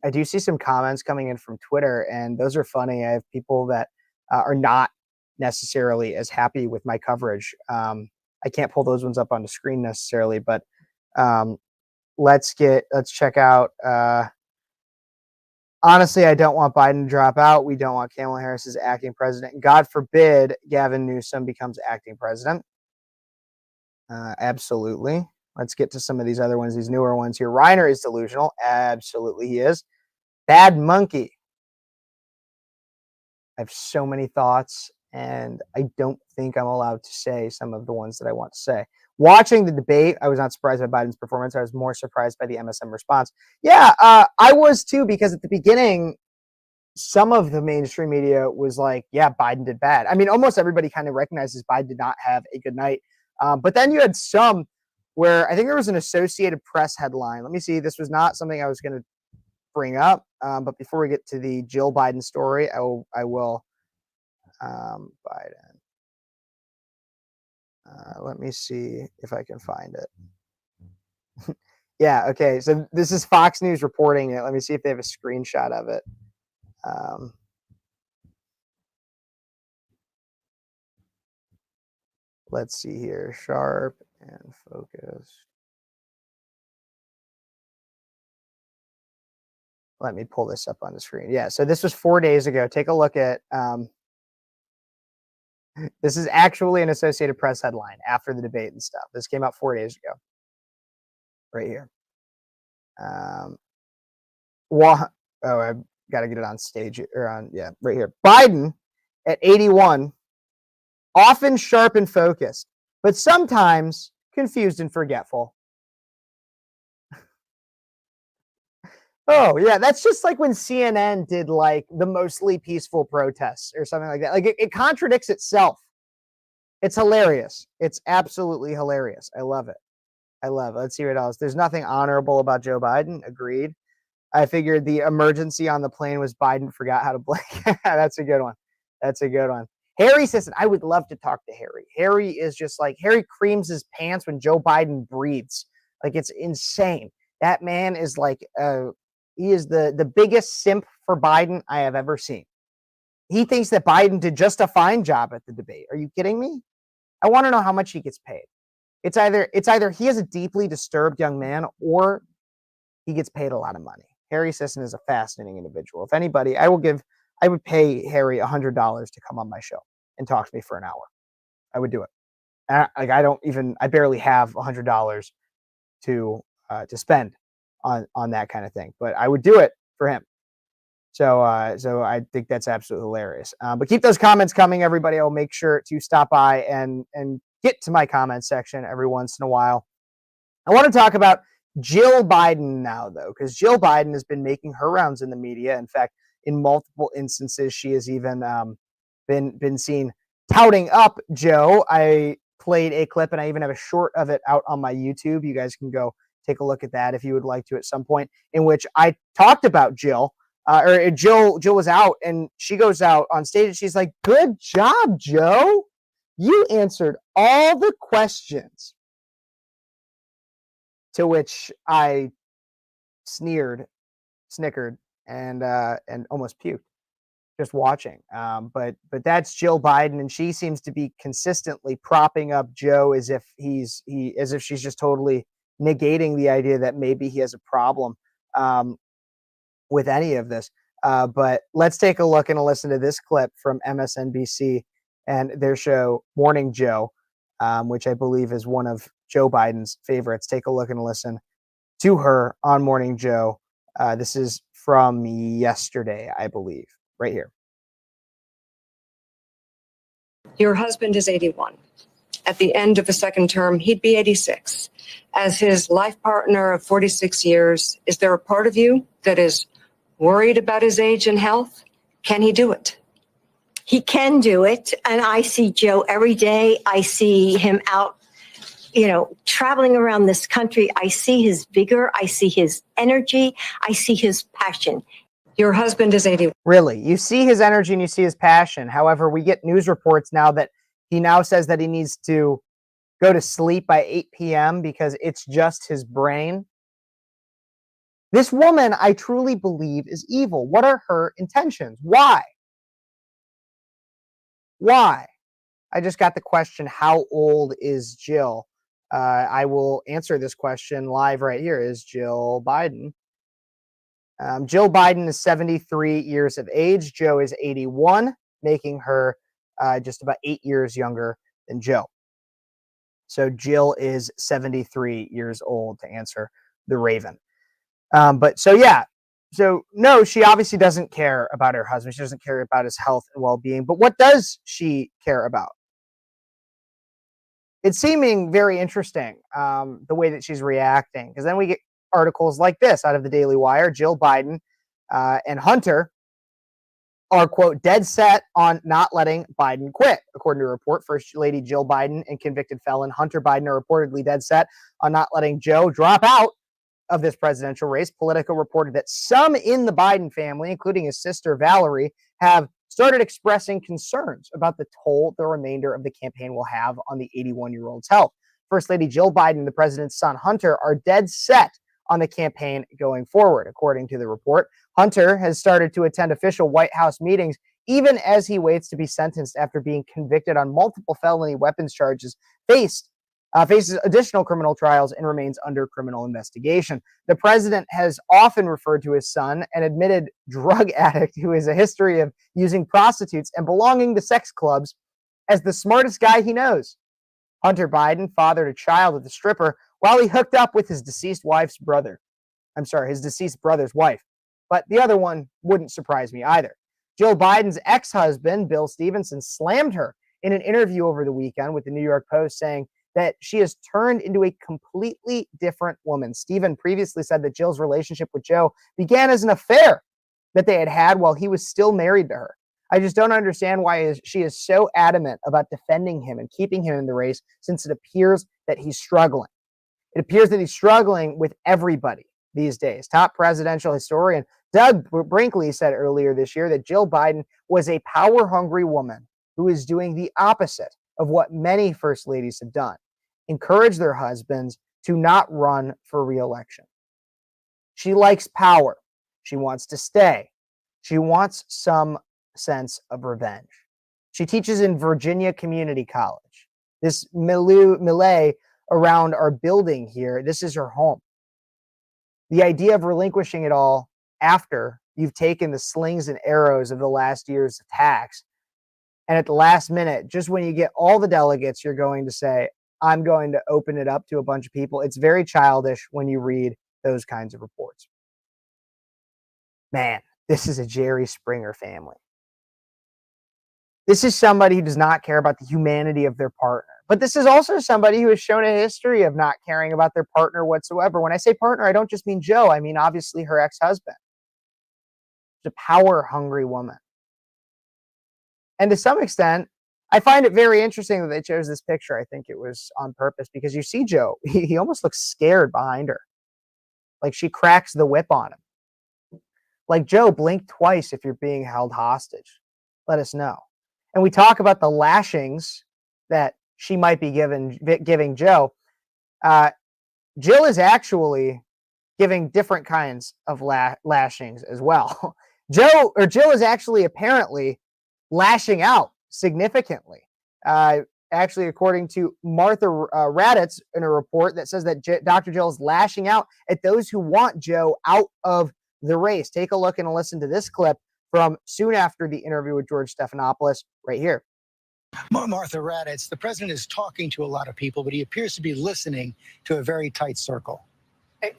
S2: I do see some comments coming in from Twitter, and those are funny. I have people that are not necessarily as happy with my coverage. I can't pull those ones up on the screen necessarily, but let's check out. Honestly, I don't want Biden to drop out. We don't want Kamala Harris as acting president. God forbid Gavin Newsom becomes acting president. Absolutely. Let's get to some of these other ones, these newer ones here. Reiner is delusional. Absolutely, he is. Bad monkey. I have so many thoughts, and I don't think I'm allowed to say some of the ones that I want to say. Watching the debate, I was not surprised by Biden's performance. I was more surprised by the MSM response. Yeah, I was too, because at the beginning, some of the mainstream media was like, yeah, Biden did bad. I mean, almost everybody kind of recognizes Biden did not have a good night. But then you had some where I think there was an Associated Press headline. Let me see. This was not something I was going to bring up. But before we get to the Jill Biden story, I will Biden. Let me see if I can find it. Yeah, okay. So this is Fox News reporting it. Let me see if they have a screenshot of it. Let's see here. Sharp and focused. Let me pull this up on the screen. Yeah, so this was 4 days ago. Take a look at this is actually an Associated Press headline after the debate and stuff. This came out 4 days ago. Right here. Well, oh, I got to get it on stage or on, yeah, right here. Biden at 81, often sharp and focused, but sometimes confused and forgetful. Oh, yeah, that's just like when CNN did like the mostly peaceful protests or something like that. Like it contradicts itself. It's hilarious. It's absolutely hilarious. I love it. I love it. Let's see what else. There's nothing honorable about Joe Biden. Agreed. I figured the emergency on the plane was Biden forgot how to blink. That's a good one. That's a good one. Harry says, I would love to talk to Harry. Harry is just like, Harry creams his pants when Joe Biden breathes. Like, it's insane. That man is like, he is the biggest simp for Biden I have ever seen. He thinks that Biden did just a fine job at the debate. Are you kidding me? I want to know how much he gets paid. It's either he is a deeply disturbed young man or he gets paid a lot of money. Harry Sisson is a fascinating individual. If anybody, I would pay Harry $100 to come on my show and talk to me for an hour. I would do it. I barely have $100 to spend on that kind of thing, but I would do it for him. So I think that's absolutely hilarious. But keep those comments coming, everybody. I'll make sure to stop by and get to my comment section every once in a while. I want to talk about Jill Biden now, though, because Jill Biden has been making her rounds in the media. In fact, in multiple instances, she has even been seen touting up Joe. I played a clip, and I even have a short of it out on my YouTube. You guys can go take a look at that if you would like to at some point, in which I talked about Jill. Jill was out, and she goes out on stage, and she's like, "Good job, Joe. You answered all the questions." To which I snickered, and almost puked just watching. But that's Jill Biden, and she seems to be consistently propping up Joe as if she's just totally negating the idea that maybe he has a problem with any of this. But let's take a look and listen to this clip from MSNBC and their show Morning Joe, which I believe is one of Joe Biden's favorites. Take a look and listen to her on Morning Joe. This is from yesterday, I believe, right here.
S7: Your husband is 81. At the end of the second term, he'd be 86. As his life partner of 46 years, is there a part of you that is worried about his age and health? Can he do it?
S8: He can do it. And I see Joe every day. I see him out, traveling around this country. I see his vigor. I see his energy. I see his passion.
S7: Your husband is 81.
S2: Really? You see his energy and you see his passion. However, we get news reports now that he now says that he needs to go to sleep by 8 p.m. because it's just his brain. This woman, I truly believe, is evil. What are her intentions? Why? I just got the question, how old is Jill? I will answer this question live right here. Is Jill Biden? Jill Biden is 73 years of age. Joe is 81, making her just about 8 years younger than Joe. So Jill is 73 years old, to answer the Raven. So no, she obviously doesn't care about her husband. She doesn't care about his health and well-being. But what does she care about? It's seeming very interesting, the way that she's reacting, because then we get articles like this out of the Daily Wire. Jill Biden and Hunter are, quote, dead set on not letting Biden quit. According to a report, First Lady Jill Biden and convicted felon Hunter Biden are reportedly dead set on not letting Joe drop out of this presidential race. Politico reported that some in the Biden family, including his sister Valerie, have started expressing concerns about the toll the remainder of the campaign will have on the 81-year-old's health. First Lady Jill Biden and the president's son Hunter are dead set on the campaign going forward. According to the report, Hunter has started to attend official White House meetings even as he waits to be sentenced after being convicted on multiple felony weapons charges, faces additional criminal trials, and remains under criminal investigation. The president has often referred to his son, an admitted drug addict who has a history of using prostitutes and belonging to sex clubs, as the smartest guy he knows. Hunter Biden fathered a child with a stripper while he hooked up with his deceased brother's wife. But the other one wouldn't surprise me either. Jill Biden's ex-husband, Bill Stevenson, slammed her in an interview over the weekend with the New York Post, saying that she has turned into a completely different woman. Steven previously said that Jill's relationship with Joe began as an affair that they had while he was still married to her. I just don't understand why she is so adamant about defending him and keeping him in the race, since it appears that he's struggling. It appears that he's struggling with everybody, these days. Top presidential historian Doug Brinkley said earlier this year that Jill Biden was a power-hungry woman who is doing the opposite of what many first ladies have done, encourage their husbands to not run for re-election. She likes power. She wants to stay. She wants some sense of revenge. She teaches in Virginia Community College. This milieu around our building here, this is her home. The idea of relinquishing it all after you've taken the slings and arrows of the last year's attacks, and at the last minute, just when you get all the delegates, you're going to say, I'm going to open it up to a bunch of people. It's very childish when you read those kinds of reports. Man, this is a Jerry Springer family. This is somebody who does not care about the humanity of their partner. But this is also somebody who has shown a history of not caring about their partner whatsoever. When I say partner, I don't just mean Joe. I mean, obviously, her ex-husband. She's a power-hungry woman. And to some extent, I find it very interesting that they chose this picture. I think it was on purpose because you see Joe. He almost looks scared behind her. Like she cracks the whip on him. Like, Joe, blink twice if you're being held hostage. Let us know. And we talk about the lashings that she might be giving Joe. Jill is actually giving different kinds of lashings as well. Jill is actually apparently lashing out significantly. Actually, according to Martha Raddatz in a report that says that Dr. Jill is lashing out at those who want Joe out of the race. Take a look and listen to this clip from soon after the interview with George Stephanopoulos right here.
S3: Martha Raddatz, the president is talking to a lot of people, but he appears to be listening to a very tight circle.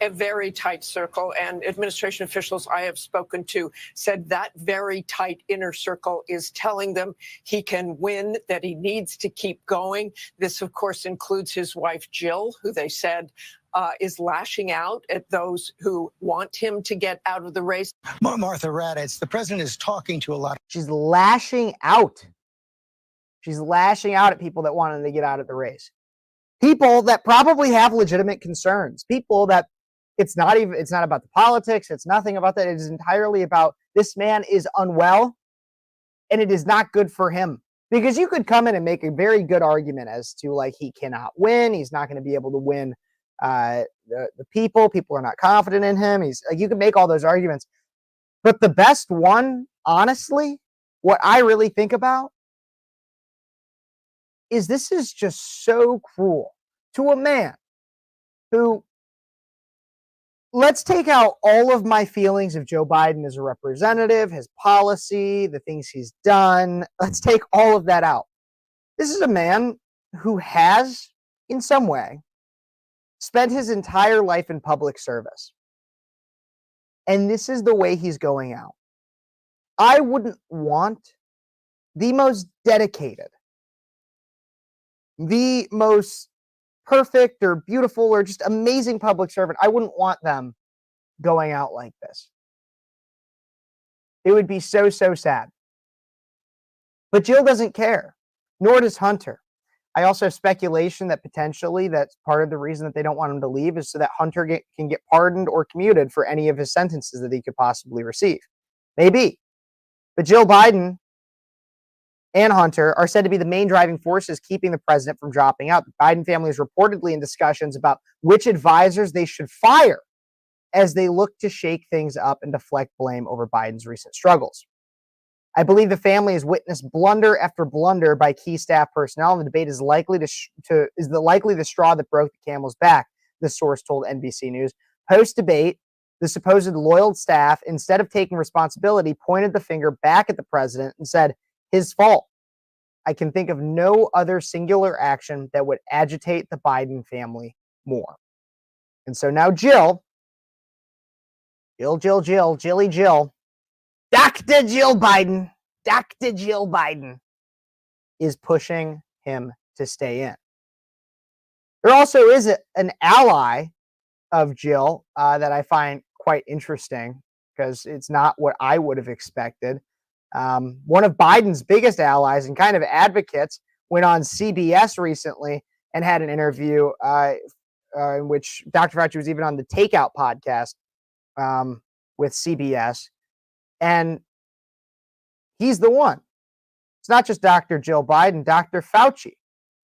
S9: A very tight circle, and administration officials I have spoken to said that very tight inner circle is telling them he can win, that he needs to keep going. This, of course, includes his wife, Jill, who they said is lashing out at those who want him to get out of the race.
S3: Martha Raddatz, the president is talking to a lot.
S2: She's lashing out. She's lashing out at people that want him to get out of the race. People that probably have legitimate concerns. People that it's not about the politics. It's nothing about that. It is entirely about this man is unwell and it is not good for him. Because you could come in and make a very good argument as to, like, he cannot win. He's not going to be able to win the people. People are not confident in him. He's like, you can make all those arguments. But the best one, honestly, what I really think about is this is just so cruel to a man who, let's take out all of my feelings of Joe Biden as a representative, his policy, the things he's done. Let's take all of that out. This is a man who has, in some way, spent his entire life in public service. And this is the way he's going out. I wouldn't want the most dedicated, the most perfect or beautiful or just amazing public servant. I wouldn't want them going out like this. It would be so, so sad. But Jill doesn't care, nor does Hunter. I also have speculation that potentially that's part of the reason that they don't want him to leave is so that Hunter can get pardoned or commuted for any of his sentences that he could possibly receive. Maybe. But Jill Biden and Hunter are said to be the main driving forces keeping the president from dropping out. The Biden family is reportedly in discussions about which advisors they should fire as they look to shake things up and deflect blame over Biden's recent struggles. I believe the family has witnessed blunder after blunder by key staff personnel, and the debate is likely the straw that broke the camel's back, the source told NBC News. Post-debate, the supposed loyal staff, instead of taking responsibility, pointed the finger back at the president and said, his fault. I can think of no other singular action that would agitate the Biden family more. And so now Jill, Dr. Jill Biden is pushing him to stay in. There also is an ally of Jill that I find quite interesting because it's not what I would have expected. One of Biden's biggest allies and kind of advocates went on CBS recently and had an interview in which Dr. Fauci was even on the Takeout podcast with CBS, and he's the one. It's not just Dr. Jill Biden, Dr. Fauci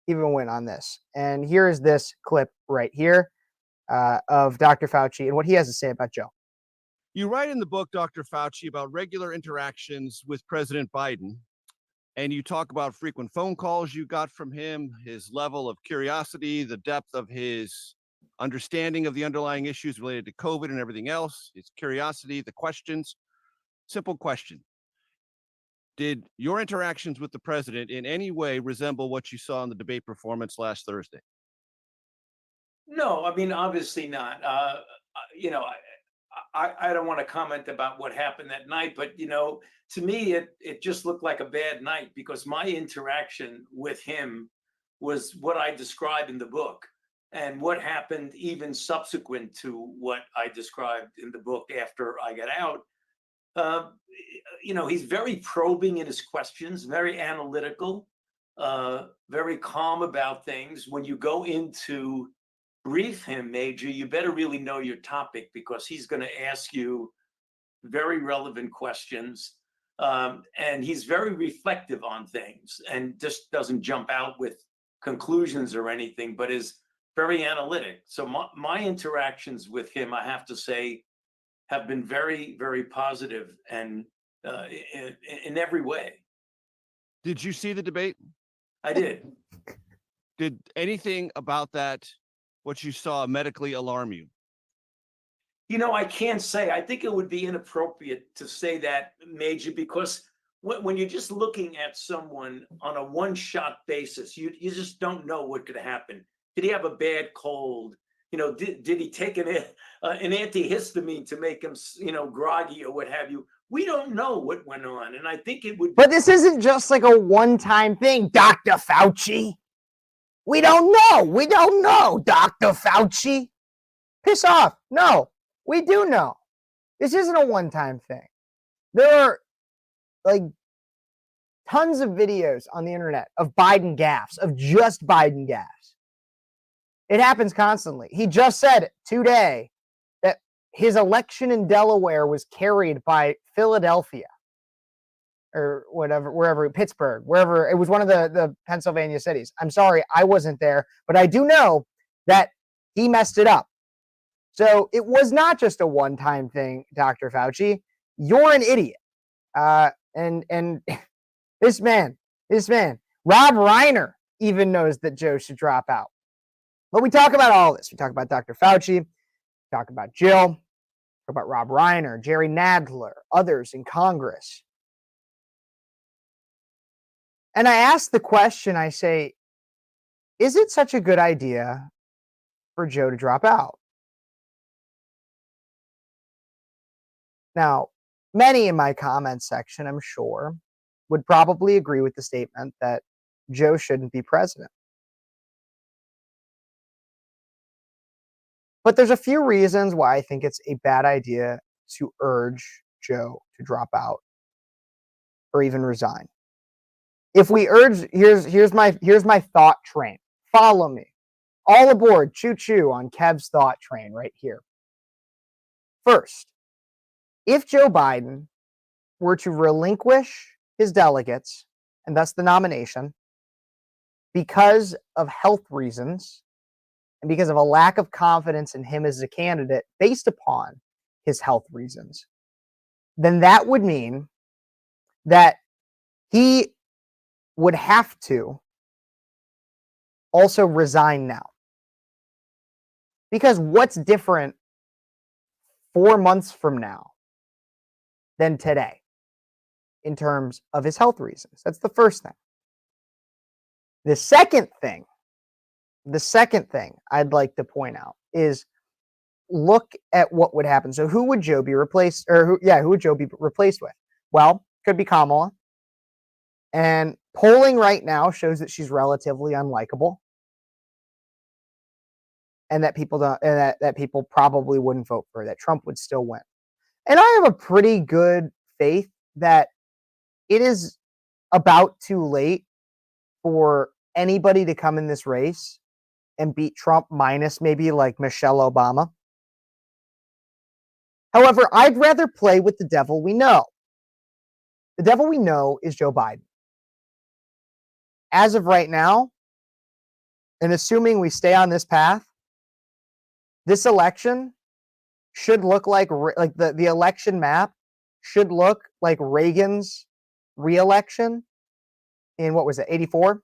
S2: even went on this. And here is this clip right here of Dr. Fauci and what he has to say about Joe.
S10: You write in the book, Dr. Fauci, about regular interactions with President Biden, and you talk about frequent phone calls you got from him, his level of curiosity, the depth of his understanding of the underlying issues related to COVID and everything else, his curiosity, the questions. Simple question. Did your interactions with the president in any way resemble what you saw in the debate performance last Thursday?
S11: No, I mean, obviously not. You know, I don't want to comment about what happened that night, but to me, it just looked like a bad night because my interaction with him was what I described in the book, and what happened even subsequent to what I described in the book after I got out. He's very probing in his questions, very analytical, very calm about things. When you go into brief him, Major, you better really know your topic because he's going to ask you very relevant questions. And he's very reflective on things and just doesn't jump out with conclusions or anything, but is very analytic. So my interactions with him, I have to say, have been very, very positive and in every way.
S10: Did you see the debate?
S11: I did.
S10: Did anything about that, what you saw, medically alarm you?
S11: I can't say. I think it would be inappropriate to say that, Major, because when you're just looking at someone on a one-shot basis, you just don't know what could happen. Did he have a bad cold? Did he take an antihistamine to make him, groggy or what have you? We don't know what went on, and I think it would.
S2: But this isn't just like a one-time thing, Dr. Fauci. We don't know. We don't know, Dr. Fauci. Piss off. No, we do know. This isn't a one-time thing. There are tons of videos on the internet of Biden gaffes, of just Biden gaffes. It happens constantly. He just said today that his election in Delaware was carried by Philadelphia or whatever, wherever, Pittsburgh, wherever. It was one of the Pennsylvania cities. I'm sorry, I wasn't there, but I do know that he messed it up. So it was not just a one-time thing, Dr. Fauci. You're an idiot. And this man, Rob Reiner even knows that Joe should drop out. But we talk about all this. We talk about Dr. Fauci, talk about Jill, talk about Rob Reiner, Jerry Nadler, others in Congress. And I ask the question, I say, is it such a good idea for Joe to drop out? Now, many in my comments section, I'm sure, would probably agree with the statement that Joe shouldn't be president. But there's a few reasons why I think it's a bad idea to urge Joe to drop out or even resign. If we urge, here's my thought train. Follow me. All aboard, choo-choo on Kev's thought train right here. First, if Joe Biden were to relinquish his delegates, and thus the nomination, because of health reasons, and because of a lack of confidence in him as a candidate based upon his health reasons, then that would mean that he would have to also resign now. Because what's different 4 months from now than today in terms of his health reasons? That's the first thing. The second thing I'd like to point out is look at what would happen. So who would Joe be replaced, or who would Joe be replaced with? Well, could be Kamala. And polling right now shows that she's relatively unlikable, and that people don't, and that people probably wouldn't vote for her, that Trump would still win. And I have a pretty good faith that it is about too late for anybody to come in this race and beat Trump, minus maybe like Michelle Obama. However, I'd rather play with the devil we know. The devil we know is Joe Biden. As of right now, and assuming we stay on this path, this election should look like the election map should look like Reagan's re-election in, what was it, 84?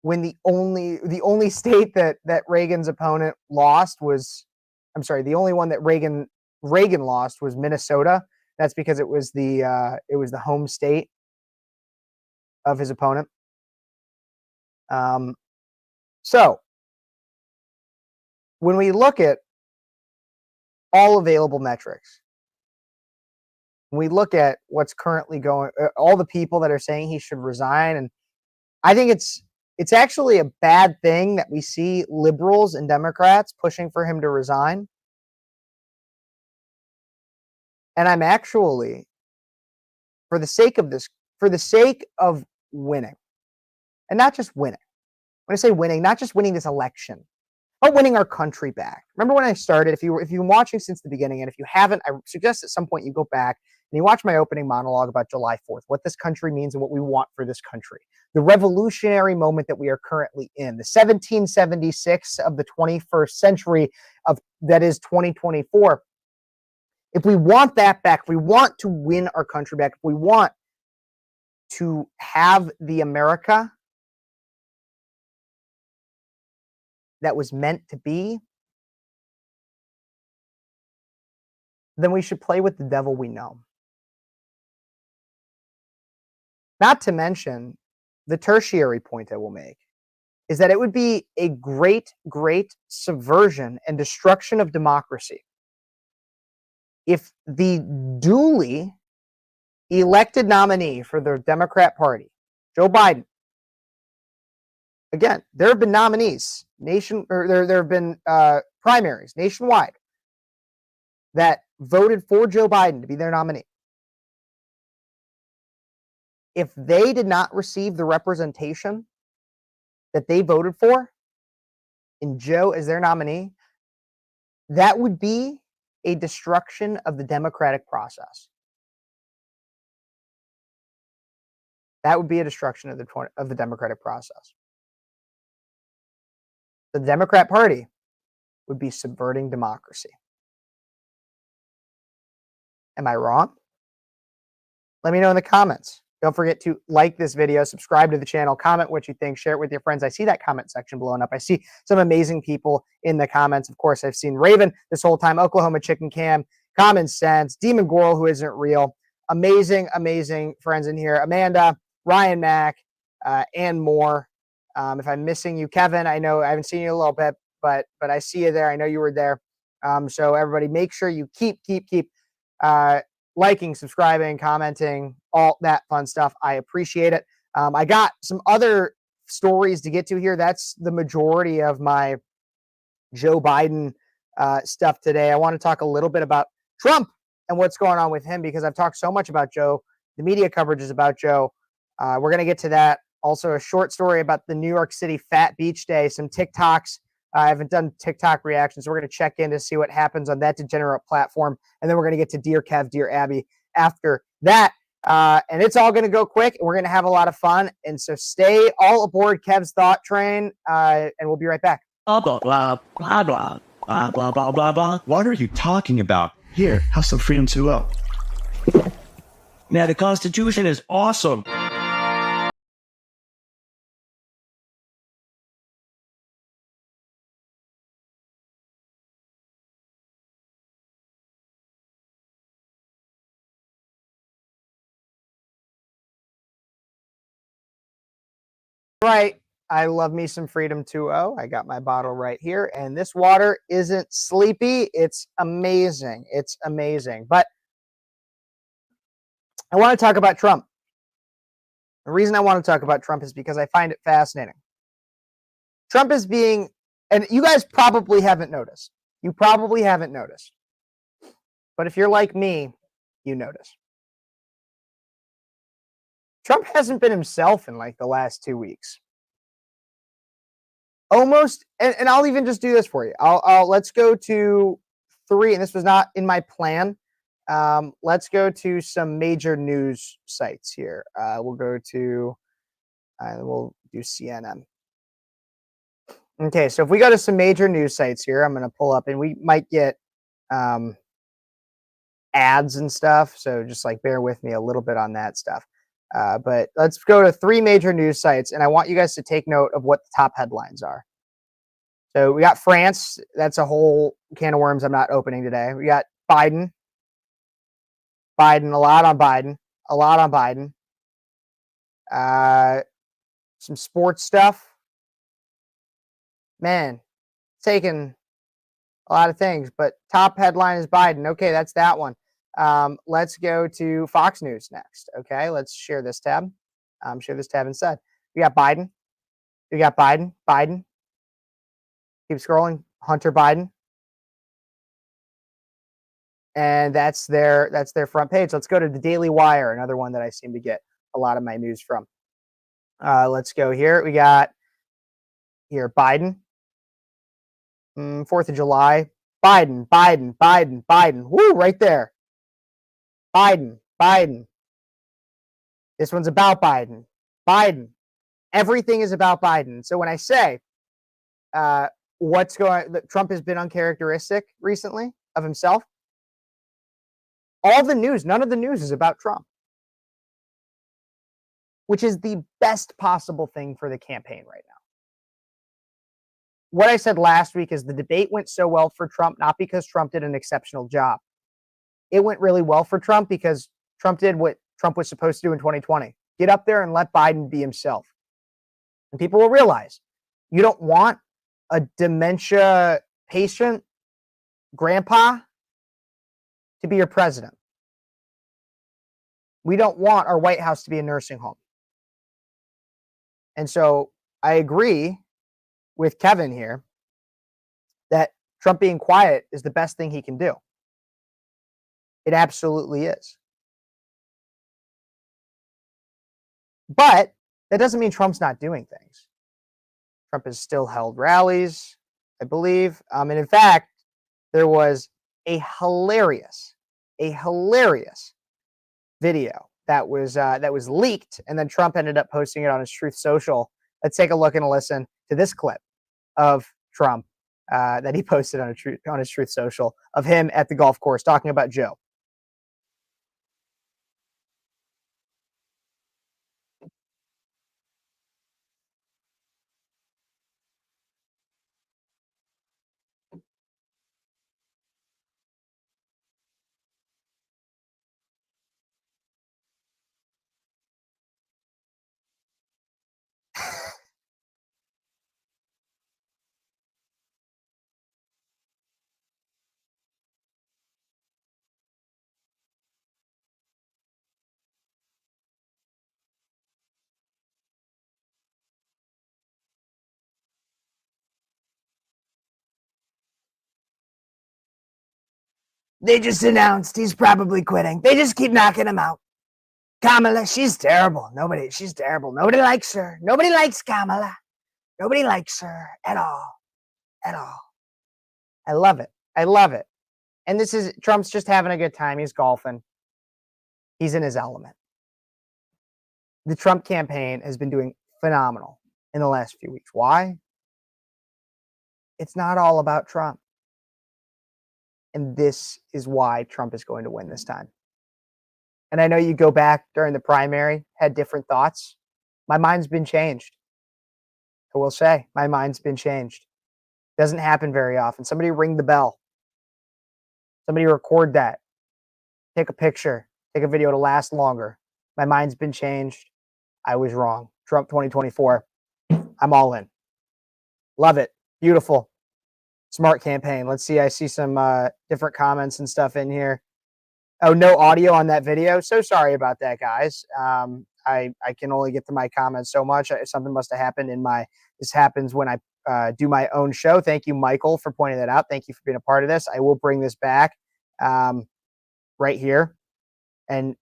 S2: When the only state that Reagan's opponent lost was, I'm sorry, the only one that Reagan lost was Minnesota. That's because it was the home state of his opponent. So when we look at all available metrics, when we look at what's currently going, all the people that are saying he should resign, and I think it's actually a bad thing that we see liberals and Democrats pushing for him to resign. And I'm actually, for the sake of winning, and not just winning. When I say winning, not just winning this election, but winning our country back. Remember when I started, if you've been watching since the beginning, and if you haven't, I suggest at some point you go back and you watch my opening monologue about July 4th, what this country means and what we want for this country. The revolutionary moment that we are currently in, the 1776 of the 21st century that is 2024. If we want that back, if we want to win our country back, if we want to have the America that was meant to be, then we should play with the devil we know. Not to mention, the tertiary point I will make is that it would be a great, great subversion and destruction of democracy if the duly elected nominee for the Democrat Party, Joe Biden, again, there have been nominees, there have been primaries nationwide that voted for Joe Biden to be their nominee. If they did not receive the representation that they voted for in Joe as their nominee, that would be a destruction of the democratic process. That would be a destruction of the democratic process. The Democrat Party would be subverting democracy. Am I wrong? Let me know in the comments. Don't forget to like this video, subscribe to the channel, comment what you think, share it with your friends. I see that comment section blowing up. I see some amazing people in the comments. Of course, I've seen Raven this whole time, Oklahoma Chicken Cam, Common Sense, Demon Goral, who isn't real. Amazing, amazing friends in here. Amanda, Ryan Mack, and more. If I'm missing you, Kevin, I know I haven't seen you in a little bit, but I see you there. I know you were there. So everybody, make sure you keep liking, subscribing, commenting, all that fun stuff. I appreciate it. I got some other stories to get to here. That's the majority of my Joe Biden stuff today. I want to talk a little bit about Trump and what's going on with him, because I've talked so much about Joe. The media coverage is about Joe. We're going to get to that. Also, a short story about the New York City Fat Beach Day, some TikToks. I haven't done TikTok reactions, so we're going to check in to see what happens on that degenerate platform. And then we're going to get to Dear Kev, Dear Abby after that. And it's all going to go quick, and we're going to have a lot of fun. And so stay all aboard Kev's Thought Train, and we'll be right back.
S12: Blah, blah, blah, blah, blah, blah, blah, blah, blah, blah. What are you talking about? Here, have some freedom to up. Now, the Constitution is awesome.
S2: Right. I love me some Freedom 2.0. I got my bottle right here. And this water isn't sleepy. It's amazing. It's amazing. But I want to talk about Trump. The reason I want to talk about Trump is because I find it fascinating. Trump is being, and you guys probably haven't noticed. You probably haven't noticed. But if you're like me, you notice. Trump hasn't been himself in like the last 2 weeks. Almost, and I'll even just do this for you. Let's go to three, and this was not in my plan. Let's go to some major news sites here. We'll go to, we'll do CNN. Okay, so if we go to some major news sites here, I'm going to pull up, and we might get ads and stuff. So just like bear with me a little bit on that stuff. But let's go to three major news sites, and I want you guys to take note of what the top headlines are. So we got France. That's a whole can of worms I'm not opening today. We got Biden. A lot on Biden. Some sports stuff. Man, taking a lot of things, but top headline is Biden. Okay, that's that one. Let's go to Fox News next. Okay, let's share this tab. Share this tab instead. We got Biden. Biden. Keep scrolling. Hunter Biden. And that's their front page. Let's go to the Daily Wire, another one that I seem to get a lot of my news from. Let's go here. We got here Biden. 4th of July. Biden. Woo, right there. Biden. This one's about Biden. Everything is about Biden. So when I say Trump has been uncharacteristic recently of himself, all the news, none of the news is about Trump, which is the best possible thing for the campaign right now. What I said last week is the debate went so well for Trump, not because Trump did an exceptional job. It went really well for Trump because Trump did what Trump was supposed to do in 2020. Get up there and let Biden be himself. And people will realize you don't want a dementia patient grandpa to be your president. We don't want our White House to be a nursing home. And so I agree with Kevin here that Trump being quiet is the best thing he can do. It absolutely is. But that doesn't mean Trump's not doing things. Trump has still held rallies, I believe. And in fact, there was a hilarious video that was leaked, and then Trump ended up posting it on his Truth Social. Let's take a look and listen to this clip of Trump that he posted on his Truth Social of him at the golf course talking about Joe. They just announced he's probably quitting. They just keep knocking him out. Kamala, she's terrible. She's terrible. Nobody likes her. Nobody likes Kamala. Nobody likes her at all. I love it. And Trump's just having a good time. He's golfing. He's in his element. The Trump campaign has been doing phenomenal in the last few weeks. Why? It's not all about Trump. And this is why Trump is going to win this time. And I know you go back during the primary, had different thoughts. My mind's been changed. I will say, my mind's been changed. Doesn't happen very often. Somebody ring the bell. Somebody record that. Take a picture. Take a video to last longer. My mind's been changed. I was wrong. Trump 2024. I'm all in. Love it. Beautiful. Smart campaign. Let's see. I see some different comments and stuff in here. Oh, no audio on that video. So sorry about that, guys. I can only get to my comments so much. Something must have happened this happens when I do my own show. Thank you, Michael, for pointing that out. Thank you for being a part of this. I will bring this back right here, and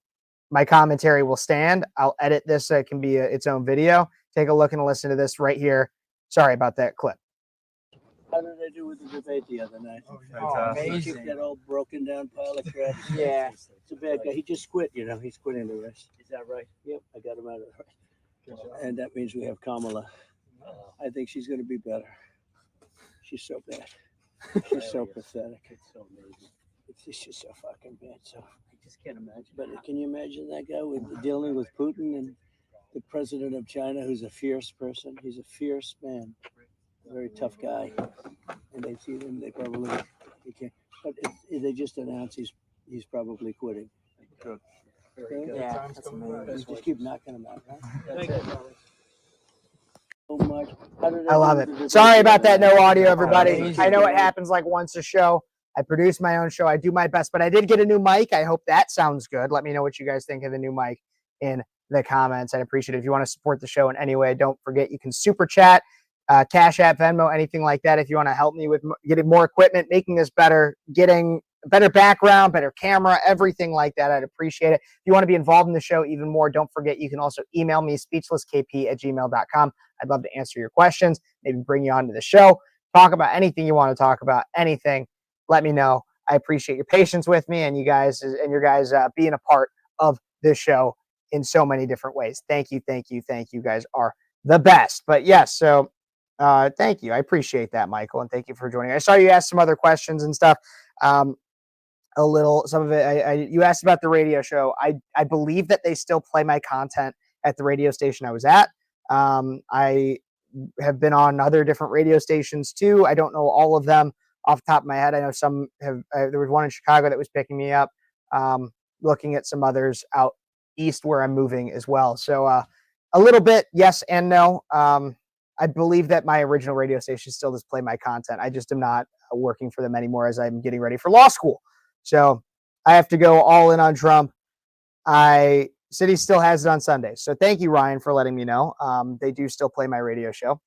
S2: my commentary will stand. I'll edit this. It can be its own video. Take a look and listen to this right here. Sorry about that clip.
S13: How did I do with the debate the other night.
S2: Oh,
S13: He
S2: amazing.
S13: kicked that old broken down pile of crap.
S2: Yeah.
S13: It's a bad guy. He just quit, He's quitting the race. Is that right? Yep, I got him out of the race. And that means we have Kamala. I think she's going to be better. She's so bad. She's so pathetic. It's so amazing. It's just so fucking bad. So I just can't imagine. But can you imagine that guy with dealing with Putin and the president of China, who's a fierce person? He's a fierce man, a very tough guy. And they see him, they probably he can't. But they just announced he's probably quitting. Good. Very good.
S2: Yeah, that's amazing.
S13: Just keep knocking him out. Huh? Thank you. So much.
S2: I love it. Sorry about that. No audio, everybody. I know it happens like once a show. I produce my own show. I do my best, but I did get a new mic. I hope that sounds good. Let me know what you guys think of the new mic in the comments. I'd appreciate it. If you want to support the show in any way, don't forget you can super chat, Cash App, Venmo, anything like that. If you want to help me with getting more equipment, making this better, getting a better background, better camera, everything like that, I'd appreciate it. If you want to be involved in the show even more, don't forget you can also email me, speechlesskp@gmail.com. I'd love to answer your questions, maybe bring you onto the show, talk about anything you want to talk about, anything. Let me know. I appreciate your patience with me and your guys being a part of this show in so many different ways. Thank you, thank you, thank you. Guys are the best. But yes, so thank you. I appreciate that, Michael, and thank you for joining. I saw you ask some other questions and stuff. Some of it. You asked about the radio show. I believe that they still play my content at the radio station I was at. I have been on other different radio stations too. I don't know all of them off the top of my head. I know some have. There was one in Chicago that was picking me up. Looking at some others out east where I'm moving as well. So a little bit yes and no. I believe that my original radio station still does play my content. I just am not working for them anymore as I'm getting ready for law school. So I have to go all in on Trump. City still has it on Sundays. So thank you, Ryan, for letting me know. They do still play my radio show.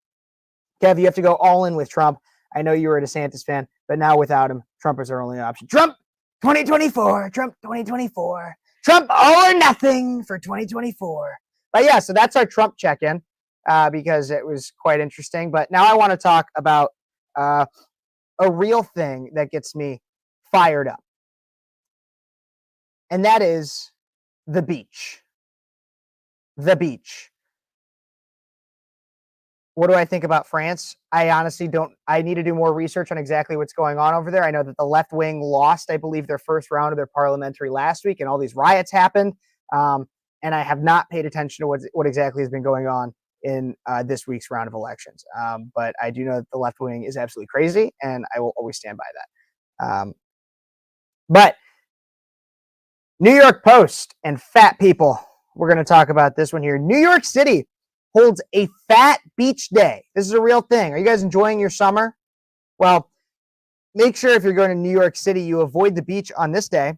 S2: Kev, you have to go all in with Trump. I know you were a DeSantis fan, but now without him, Trump is our only option. Trump 2024, Trump 2024, Trump all or nothing for 2024. But yeah, so that's our Trump check-in because it was quite interesting. But now I want to talk about a real thing that gets me fired up. And that is the beach. The beach. What do I think about France? I honestly don't. I need to do more research on exactly what's going on over there. I know that the left wing lost, I believe, their first round of their parliamentary last week, and all these riots happened. And I have not paid attention to what exactly has been going on in this week's round of elections. But I do know that the left wing is absolutely crazy, and I will always stand by that. But New York Post and fat people. We're going to talk about this one here. New York City holds a fat beach day. This is a real thing. Are you guys enjoying your summer? Well, make sure if you're going to New York City, you avoid the beach on this day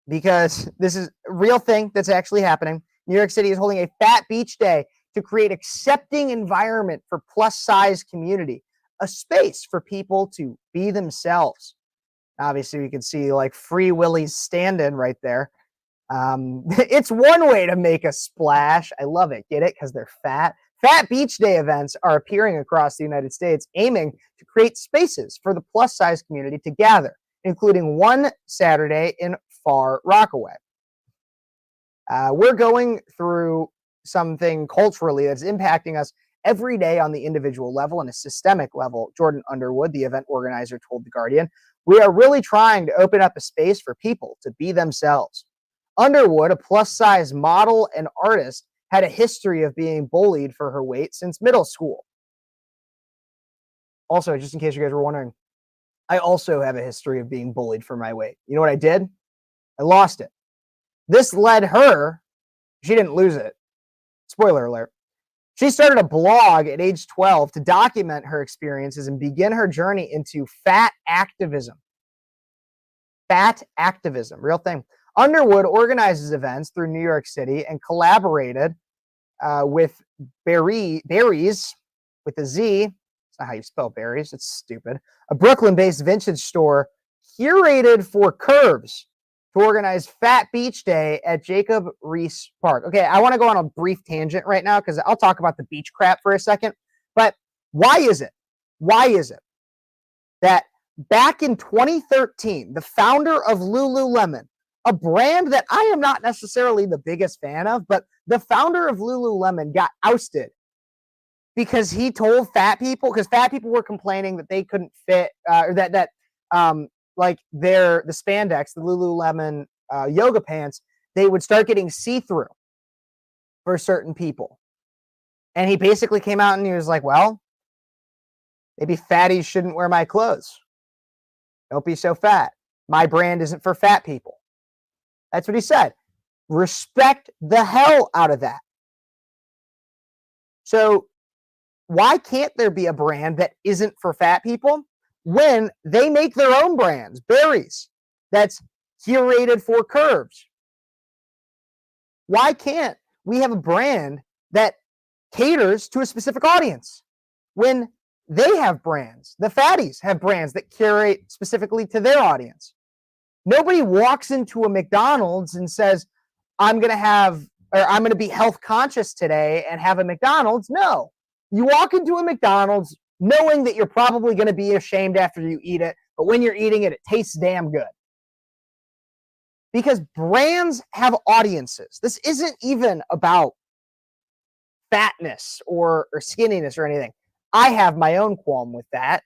S2: because this is a real thing that's actually happening. New York City is holding a fat beach day to create accepting environment for plus size community, a space for people to be themselves. Obviously, we can see like Free Willy's stand-in right there. It's one way to make a splash. I love it. Get it? Because they're fat. Fat Beach Day events are appearing across the United States, aiming to create spaces for the plus-size community to gather, including one Saturday in Far Rockaway. We're going through something culturally that's impacting us every day on the individual level and a systemic level. Jordan Underwood, the event organizer, told The Guardian, "We are really trying to open up a space for people to be themselves." Underwood, a plus-size model and artist, had a history of being bullied for her weight since middle school. Also, just in case you guys were wondering, I also have a history of being bullied for my weight. You know what I did? I lost it. This led her, she didn't lose it. Spoiler alert. She started a blog at age 12 to document her experiences and begin her journey into fat activism. Fat activism, real thing. Underwood organizes events through New York City and collaborated with Berries with a Z. It's not how you spell berries. It's stupid. A Brooklyn-based vintage store curated for curves to organize Fat Beach Day at Jacob Riis Park. Okay, I want to go on a brief tangent right now because I'll talk about the beach crap for a second. But why is it? Why is it that back in 2013, the founder of Lululemon, a brand that I am not necessarily the biggest fan of, but the founder of Lululemon got ousted because he told fat people, because fat people were complaining that they couldn't fit, or that like the spandex, the Lululemon yoga pants, they would start getting see-through for certain people. And he basically came out and he was like, well, maybe fatties shouldn't wear my clothes. Don't be so fat. My brand isn't for fat people. That's what he said. Respect the hell out of that. So why can't there be a brand that isn't for fat people when they make their own brands, Berries, that's curated for curves? Why can't we have a brand that caters to a specific audience when they have brands? The fatties have brands that curate specifically to their audience. Nobody walks into a McDonald's and says, I'm going to be health conscious today and have a McDonald's. No. You walk into a McDonald's knowing that you're probably going to be ashamed after you eat it, but when you're eating it, it tastes damn good. Because brands have audiences. This isn't even about fatness or skinniness or anything. I have my own qualm with that.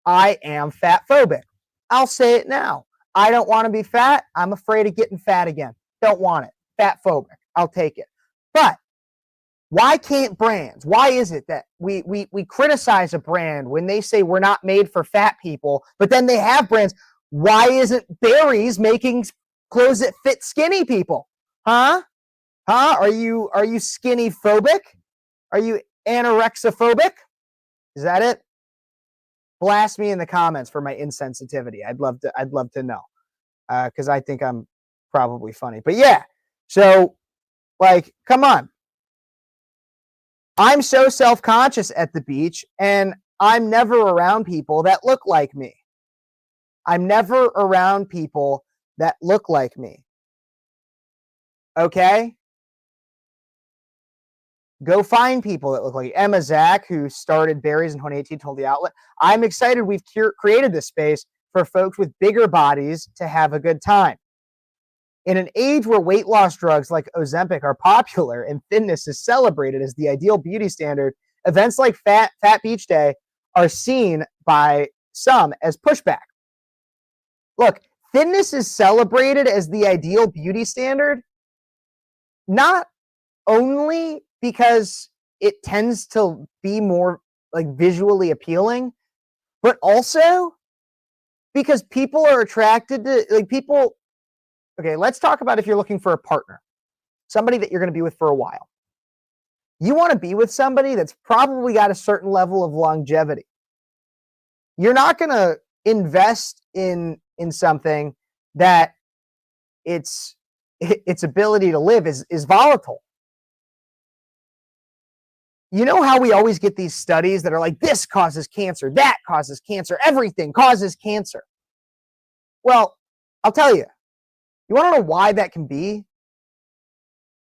S2: I am fat phobic. I'll say it now. I don't want to be fat. I'm afraid of getting fat again. Don't want it. Fat phobic. I'll take it. But why can't brands? Why is it that we criticize a brand when they say we're not made for fat people, but then they have brands? Why isn't Berries making clothes that fit skinny people? Huh? Are you skinny phobic? Are you anorexophobic? Is that it? Blast me in the comments for my insensitivity. I'd love to know, because I think I'm probably funny. But yeah, so like, come on. I'm so self-conscious at the beach, and I'm never around people that look like me. I'm never around people that look like me. Okay? Go find people that look like you. Emma Zach, who started Berries in 2018, told The Outlet, I'm excited we've created this space for folks with bigger bodies to have a good time. In an age where weight loss drugs like Ozempic are popular and thinness is celebrated as the ideal beauty standard, events like Fat Beach Day are seen by some as pushback. Look, thinness is celebrated as the ideal beauty standard, not only because it tends to be more like visually appealing, but also because people are attracted to people. Okay, let's talk about if you're looking for a partner, somebody that you're going to be with for a while. You want to be with somebody that's probably got a certain level of longevity. You're not going to invest in something that its ability to live is volatile. You know how we always get these studies that are like, this causes cancer, that causes cancer, everything causes cancer. Well, I'll tell you. You want to know why that can be?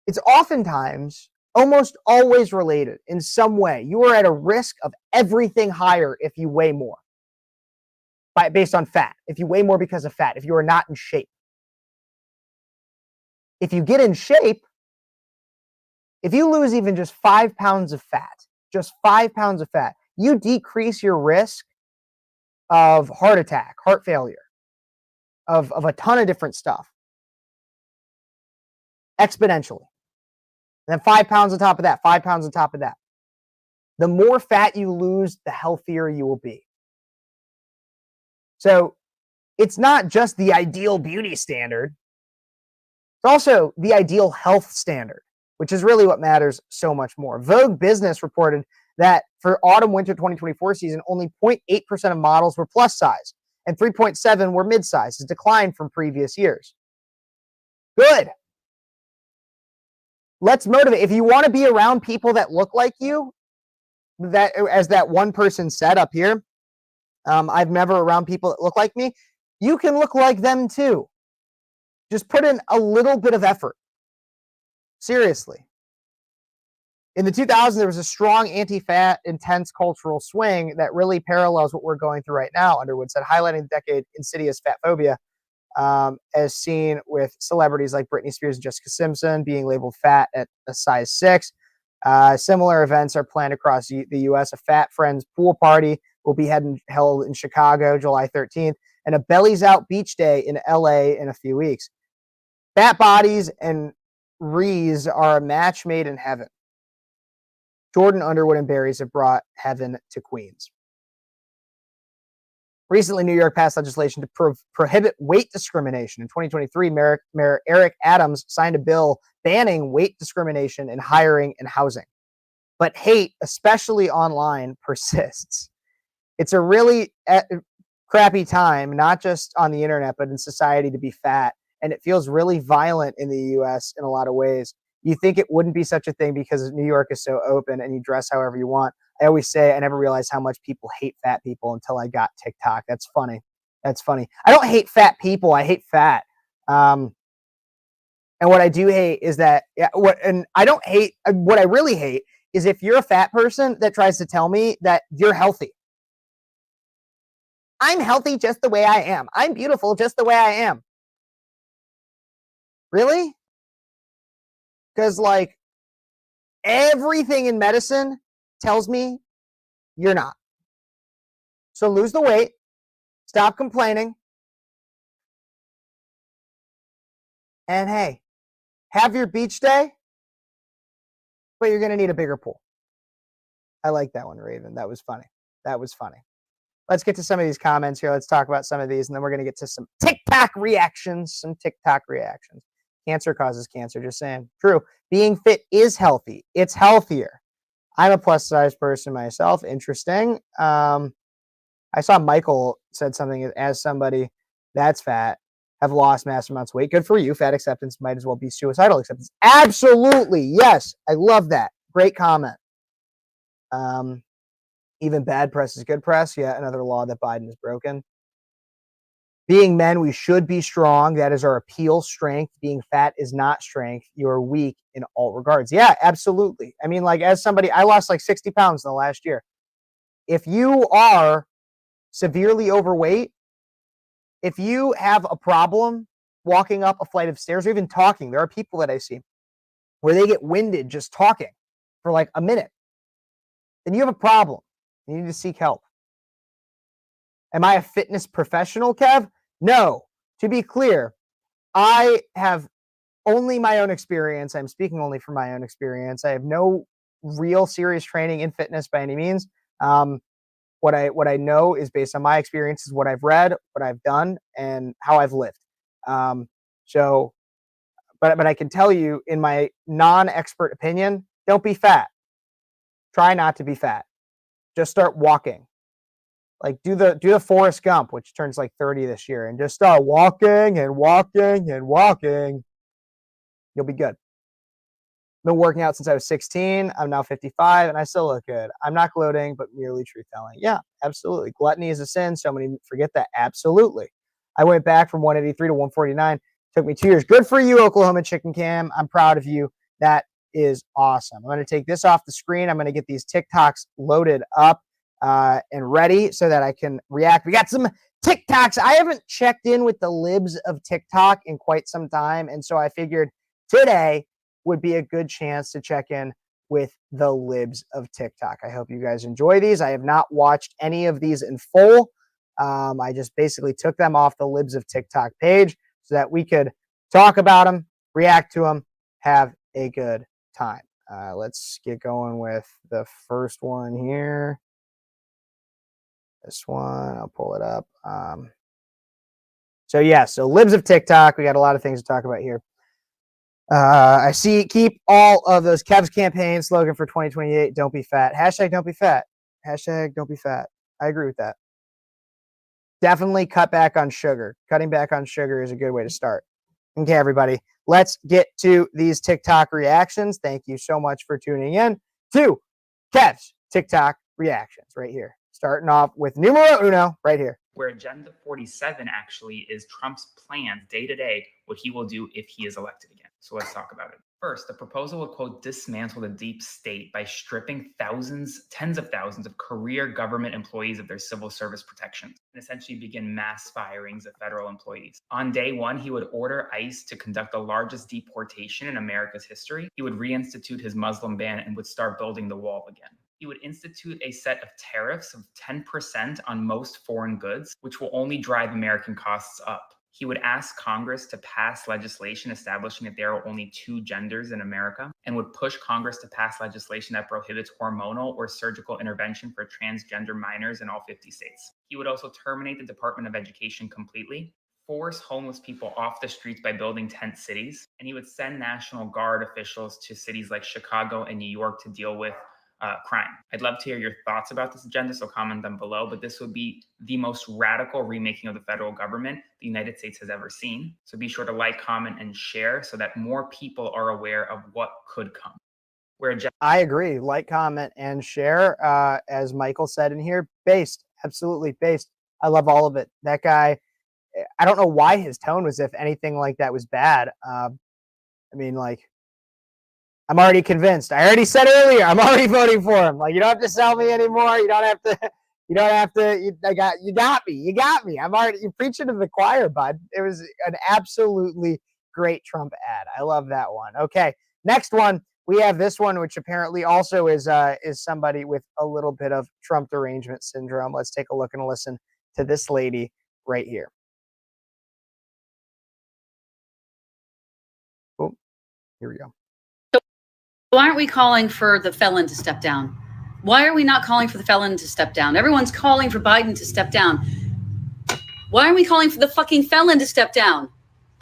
S2: It's oftentimes, almost always related in some way. You are at a risk of everything higher if you weigh more, based on fat. If you weigh more because of fat, if you are not in shape. If you get in shape, if you lose even just 5 pounds of fat, just 5 pounds of fat, you decrease your risk of heart attack, heart failure, of a ton of different stuff. Exponentially. And then 5 pounds on top of that, 5 pounds on top of that. The more fat you lose, the healthier you will be. So it's not just the ideal beauty standard. It's also the ideal health standard, which is really what matters so much more. Vogue Business reported that for autumn-winter 2024 season, only 0.8% of models were plus size and 3.7% were mid-size, a decline from previous years. Good. Let's motivate. If you want to be around people that look like you, that as that one person said up here, I've never around people that look like me. You can look like them too. Just put in a little bit of effort. Seriously. In the 2000s, there was a strong anti-fat, intense cultural swing that really parallels what we're going through right now, Underwood said, highlighting the decade insidious fat phobia, as seen with celebrities like Britney Spears and Jessica Simpson being labeled fat at a size 6. Similar events are planned across the U.S. A Fat Friends pool party will be held in Chicago July 13th, and a Bellies Out Beach Day in L.A. in a few weeks. Fat bodies and Rees are a match made in heaven. Jordan, Underwood, and Barry's have brought heaven to Queens. Recently, New York passed legislation to prohibit weight discrimination. In 2023, Mayor Eric Adams signed a bill banning weight discrimination in hiring and housing. But hate, especially online, persists. It's a really crappy time, not just on the internet, but in society to be fat. And it feels really violent in the U.S. in a lot of ways. You think it wouldn't be such a thing because New York is so open and you dress however you want. I always say I never realized how much people hate fat people until I got TikTok. That's funny. That's funny. I don't hate fat people. I hate fat. And what I do hate is that what I really hate is if you're a fat person that tries to tell me that you're healthy. I'm healthy just the way I am. I'm beautiful just the way I am. Really? Because like everything in medicine tells me you're not. So lose the weight, stop complaining, and hey, have your beach day, but you're going to need a bigger pool. I like that one, Raven. That was funny. That was funny. Let's get to some of these comments here. Let's talk about some of these, and then we're going to get to some TikTok reactions. Cancer causes cancer, just saying. True. Being fit is healthy. It's healthier. I'm a plus size person myself. Interesting. I saw Michael said something as somebody that's fat, have lost massive amounts of weight. Good for you. Fat acceptance might as well be suicidal acceptance. Absolutely. Yes. I love that. Great comment. Even bad press is good press. Yeah, another law that Biden has broken. Being men, we should be strong. That is our appeal strength. Being fat is not strength. You are weak in all regards. Yeah, absolutely. I mean, like as somebody, I lost like 60 pounds in the last year. If you are severely overweight, if you have a problem walking up a flight of stairs or even talking, there are people that I see where they get winded just talking for like a minute, then you have a problem. You need to seek help. Am I a fitness professional, Kev? No. To be clear, I have only my own experience. I'm speaking only from my own experience. I have no real serious training in fitness by any means. What I know is based on my experiences, what I've read, what I've done, and how I've lived. But I can tell you in my non-expert opinion, don't be fat. Try not to be fat. Just start walking. Like do the Forrest Gump, which turns like 30 this year, and just start walking and walking and walking. You'll be good. Been working out since I was 16. I'm now 55 and I still look good. I'm not gloating, but merely truth telling. Yeah, absolutely. Gluttony is a sin. So many forget that. Absolutely. I went back from 183 to 149. Took me 2 years. Good for you, Oklahoma Chicken Cam. I'm proud of you. That is awesome. I'm going to take this off the screen. I'm going to get these TikToks loaded up and ready so that I can react. We got some TikToks. I haven't checked in with the libs of TikTok in quite some time. And so I figured today would be a good chance to check in with the libs of TikTok. I hope you guys enjoy these. I have not watched any of these in full. I just basically took them off the libs of TikTok page so that we could talk about them, react to them, have a good time. Let's get going with the first one here. This one, I'll pull it up. So libs of TikTok. We got a lot of things to talk about here. I see, keep all of those Kev's campaign slogan for 2028. Don't be fat. Hashtag don't be fat. Hashtag don't be fat. I agree with that. Definitely cut back on sugar. Cutting back on sugar is a good way to start. Okay, everybody, let's get to these TikTok reactions. Thank you so much for tuning in to Kev's TikTok reactions right here. Starting off with numero uno right here.
S14: Where Agenda 47 actually is Trump's plan day to day, what he will do if he is elected again. So let's talk about it. First, the proposal would, quote, dismantle the deep state by stripping tens of thousands of career government employees of their civil service protections and essentially begin mass firings of federal employees. On day one, he would order ICE to conduct the largest deportation in America's history. He would reinstitute his Muslim ban and would start building the wall again. He would institute a set of tariffs of 10% on most foreign goods, which will only drive American costs up. He would ask Congress to pass legislation establishing that there are only 2 genders in America, and would push Congress to pass legislation that prohibits hormonal or surgical intervention for transgender minors in all 50 states. He would also terminate the Department of Education completely, force homeless people off the streets by building tent cities, and he would send National Guard officials to cities like Chicago and New York to deal with crime. I'd love to hear your thoughts about this agenda, so comment them below, but this would be the most radical remaking of the federal government the United States has ever seen. So be sure to like, comment, and share so that more people are aware of what could come.
S2: I agree. Like, comment, and share. As Michael said in here, based, absolutely based. I love all of it. That guy, I don't know why his tone was if anything like that was bad. I mean, like, I'm already convinced. I already said earlier, I'm already voting for him. Like, you don't have to sell me anymore. You don't have to. You got me. You got me. You're preaching to the choir, bud. It was an absolutely great Trump ad. I love that one. Okay, next one. We have this one, which apparently also is somebody with a little bit of Trump derangement syndrome. Let's take a look and listen to this lady right here. Oh, here we go.
S15: Why aren't we calling for the felon to step down? Why are we not calling for the felon to step down? Everyone's calling for Biden to step down. Why aren't we calling for the fucking felon to step down?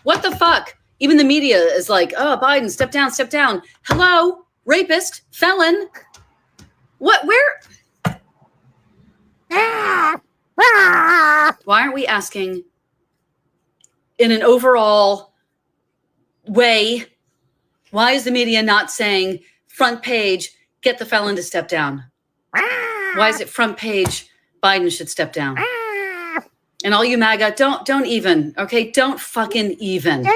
S15: What the fuck? Even the media is like, oh, Biden, step down, step down. Hello, rapist, felon. What, where? Why aren't we asking in an overall way, why is the media not saying front page, get the felon to step down? Why is it front page, Biden should step down? And all you MAGA, don't even, okay? Don't fucking even.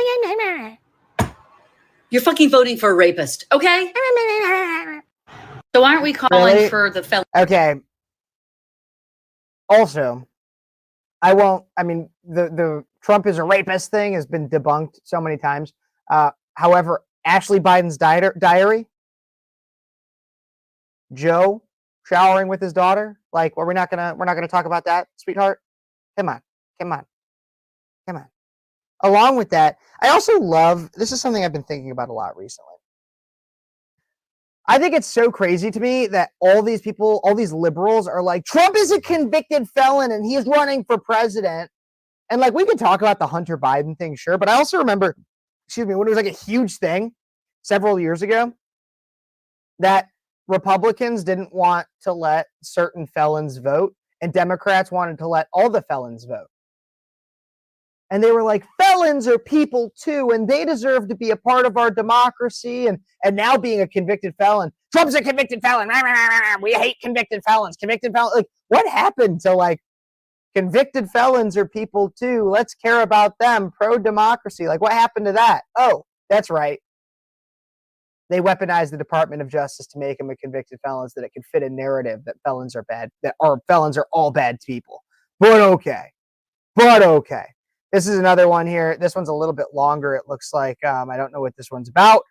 S15: You're fucking voting for a rapist, okay? So why aren't we calling
S2: Really?
S15: for the felon?
S2: Okay. Also, the Trump is a rapist thing has been debunked so many times. However, Ashley Biden's diary, Joe showering with his daughter, like, we're not gonna talk about that, sweetheart. Come on. Along with that, I also love, this is something I've been thinking about a lot recently. I think it's so crazy to me that all these people, all these liberals are like, Trump is a convicted felon and he is running for president. And like, we could talk about the Hunter Biden thing, sure, but I also remember, when it was like a huge thing several years ago, that Republicans didn't want to let certain felons vote and Democrats wanted to let all the felons vote. And they were like, felons are people too, and they deserve to be a part of our democracy. And now being a convicted felon, Trump's a convicted felon. We hate convicted felons. Like, what happened to like convicted felons are people too? Let's care about them. Pro-democracy. Like, what happened to that? Oh, that's right. They weaponized the Department of Justice to make them a convicted felon so that it could fit a narrative that felons are bad, that our felons are all bad people. But okay. This is another one here. This one's a little bit longer. It looks like, I don't know what this one's about,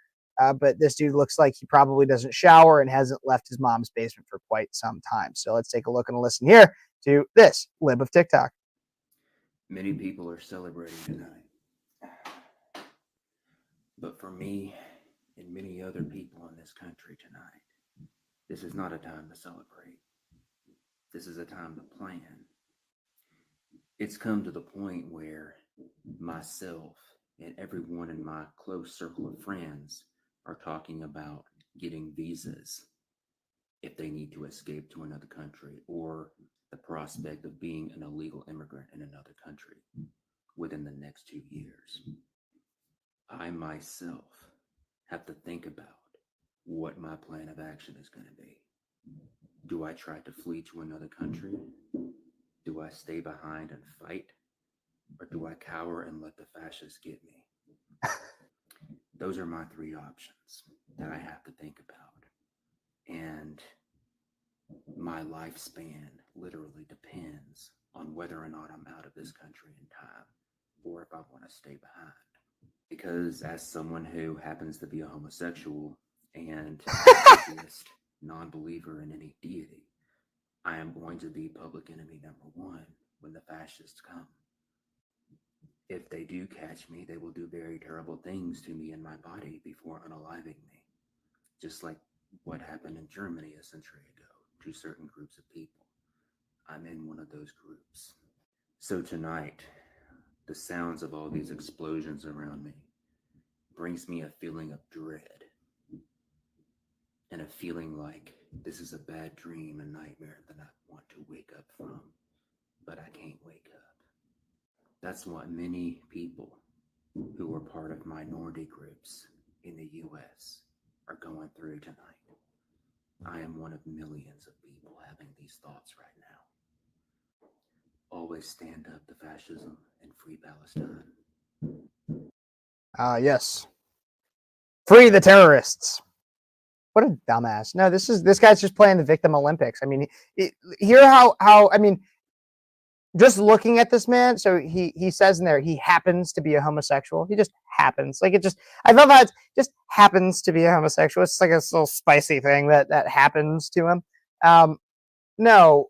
S2: but this dude looks like he probably doesn't shower and hasn't left his mom's basement for quite some time. So let's take a look and listen here to this lib of TikTok.
S16: Many people are celebrating tonight. But for me and many other people in this country tonight, this is not a time to celebrate. This is a time to plan. It's come to the point where myself and everyone in my close circle of friends are talking about getting visas if they need to escape to another country, or the prospect of being an illegal immigrant in another country within the next 2 years. I myself have to think about what my plan of action is going to be. Do I try to flee to another country? Do I stay behind and fight? Or do I cower and let the fascists get me? Those are my three options that I have to think about. And my lifespan literally depends on whether or not I'm out of this country in time or if I want to stay behind. Because as someone who happens to be a homosexual and an atheist, non-believer in any deity, I am going to be public enemy number one when the fascists come. If they do catch me, they will do very terrible things to me and my body before unaliving me. Just like what happened in Germany a century ago to certain groups of people. I'm in one of those groups. So tonight, the sounds of all these explosions around me brings me a feeling of dread and a feeling like this is a bad dream, a nightmare that I want to wake up from, but I can't wake up. That's what many people who are part of minority groups in the US are going through tonight. I am one of millions of people having these thoughts right now. Always stand up to fascism and free Palestine.
S2: Yes. Free the terrorists. What a dumbass. No, this guy's just playing the victim Olympics. I mean, hear how I mean, just looking at this man. So he says in there he happens to be a homosexual. He just happens. Like it just. I love how it just happens to be a homosexual. It's like a little spicy thing that happens to him. No,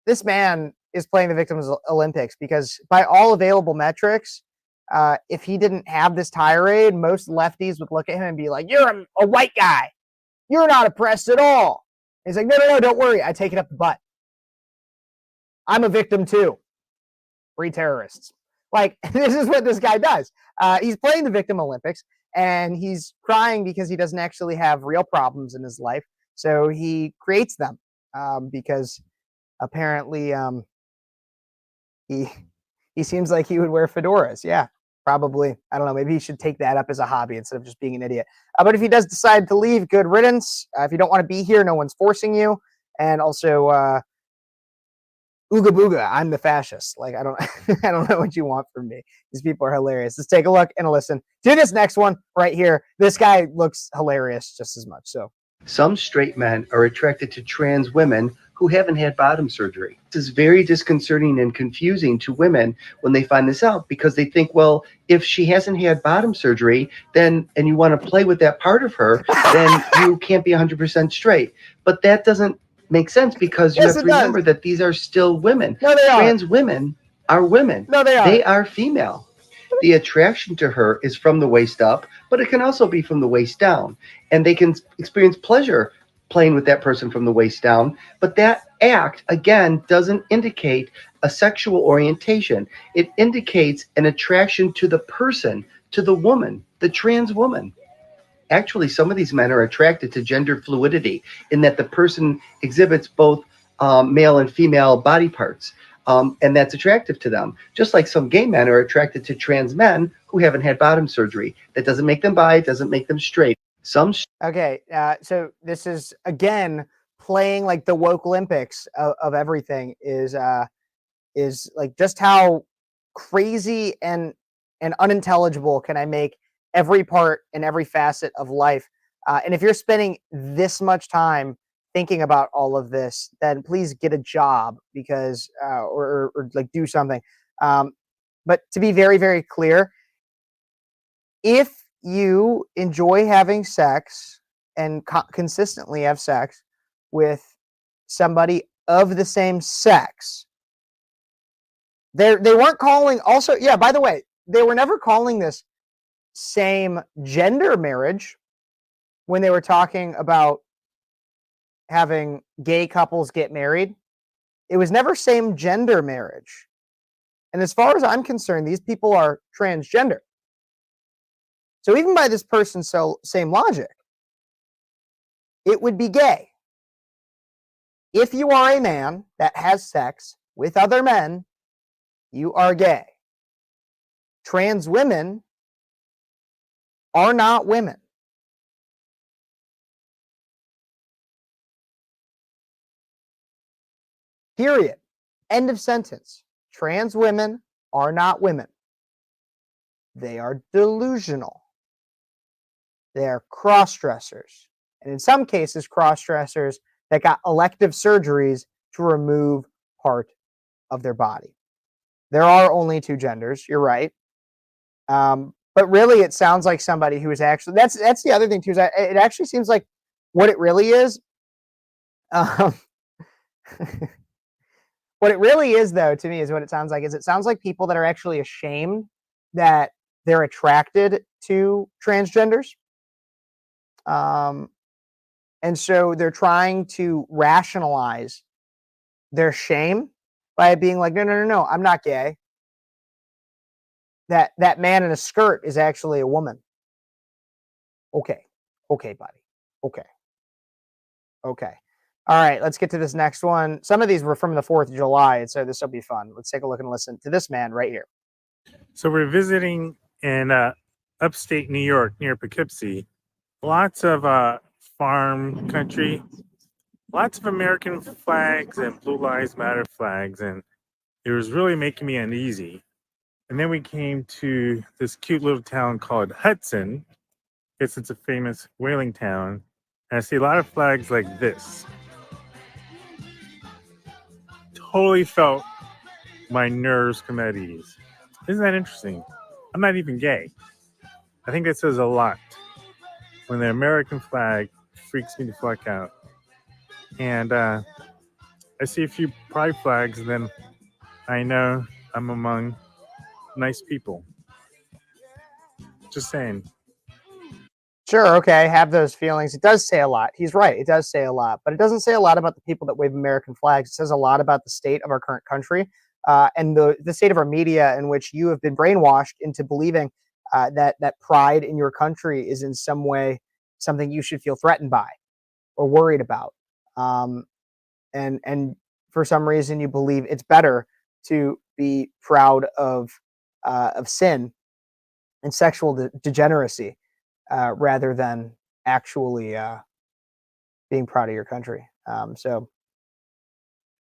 S2: this man is playing the victim's Olympics because by all available metrics, if he didn't have this tirade, most lefties would look at him and be like, "You're a white guy. You're not oppressed at all." He's like, no, don't worry. I take it up the butt. I'm a victim too. Free terrorists. Like, this is what this guy does. He's playing the victim Olympics, and he's crying because he doesn't actually have real problems in his life. So he creates them because apparently he seems like he would wear fedoras. Yeah. Probably. I don't know. Maybe he should take that up as a hobby instead of just being an idiot. But if he does decide to leave, good riddance. If you don't want to be here, no one's forcing you. And also, ooga booga, I'm the fascist. Like, I don't know what you want from me. These people are hilarious. Let's take a look and a listen to this next one right here. This guy looks hilarious just as much. So
S17: some straight men are attracted to trans women who haven't had bottom surgery. This is very disconcerting and confusing to women when they find this out because they think, well, if she hasn't had bottom surgery, then, and you want to play with that part of her, then you can't be 100% straight. But that doesn't make sense because you have to remember that these are still women.
S2: No, they
S17: Trans women are women.
S2: No, they are.
S17: They are female. The attraction to her is from the waist up, but it can also be from the waist down. And they can experience pleasure playing with that person from the waist down. But that act, again, doesn't indicate a sexual orientation. It indicates an attraction to the person, to the woman, the trans woman. Actually, some of these men are attracted to gender fluidity in that the person exhibits both male and female body parts. And that's attractive to them. Just like some gay men are attracted to trans men who haven't had bottom surgery. That doesn't make them bi, it doesn't make them straight.
S2: Okay, so this is, again, playing like the woke Olympics of everything is like just how crazy and unintelligible can I make every part and every facet of life. And if you're spending this much time thinking about all of this, then please get a job because or like do something. But to be very, very clear, if you enjoy having sex and consistently have sex with somebody of the same sex, they weren't calling also, yeah, by the way, they were never calling this same gender marriage when they were talking about having gay couples get married. It was never same gender marriage. And as far as I'm concerned, these people are transgender. So even by this person's same logic, it would be gay. If you are a man that has sex with other men, you are gay. Trans women are not women. Period. End of sentence. Trans women are not women. They are delusional. They're cross-dressers. And in some cases, cross-dressers that got elective surgeries to remove part of their body. There are only two genders. You're right. But really, it sounds like somebody who is actually, that's the other thing too, is that it actually seems like what it really is, what it really is though, to me, is what it sounds like, is it sounds like people that are actually ashamed that they're attracted to transgenders. And so they're trying to rationalize their shame by being like, no, I'm not gay. That man in a skirt is actually a woman. Okay, buddy. Okay. All right, let's get to this next one. Some of these were from the 4th of July, so this will be fun. Let's take a look and listen to this man right here.
S18: So we're visiting in upstate New York near Poughkeepsie. Lots of farm country, lots of American flags and Blue Lives Matter flags, and it was really making me uneasy. And then we came to this cute little town called Hudson. I guess it's a famous whaling town. And I see a lot of flags like this. Totally felt my nerves come at ease. Isn't that interesting? I'm not even gay. I think that says a lot when the American flag freaks me the fuck out. And I see a few pride flags, and then I know I'm among nice people. Just saying.
S2: Sure, okay, have those feelings. It does say a lot. He's right. It does say a lot, but it doesn't say a lot about the people that wave American flags. It says a lot about the state of our current country and the state of our media, in which you have been brainwashed into believing that pride in your country is in some way something you should feel threatened by or worried about. And for some reason, you believe it's better to be proud of sin and sexual degeneracy rather than actually being proud of your country. So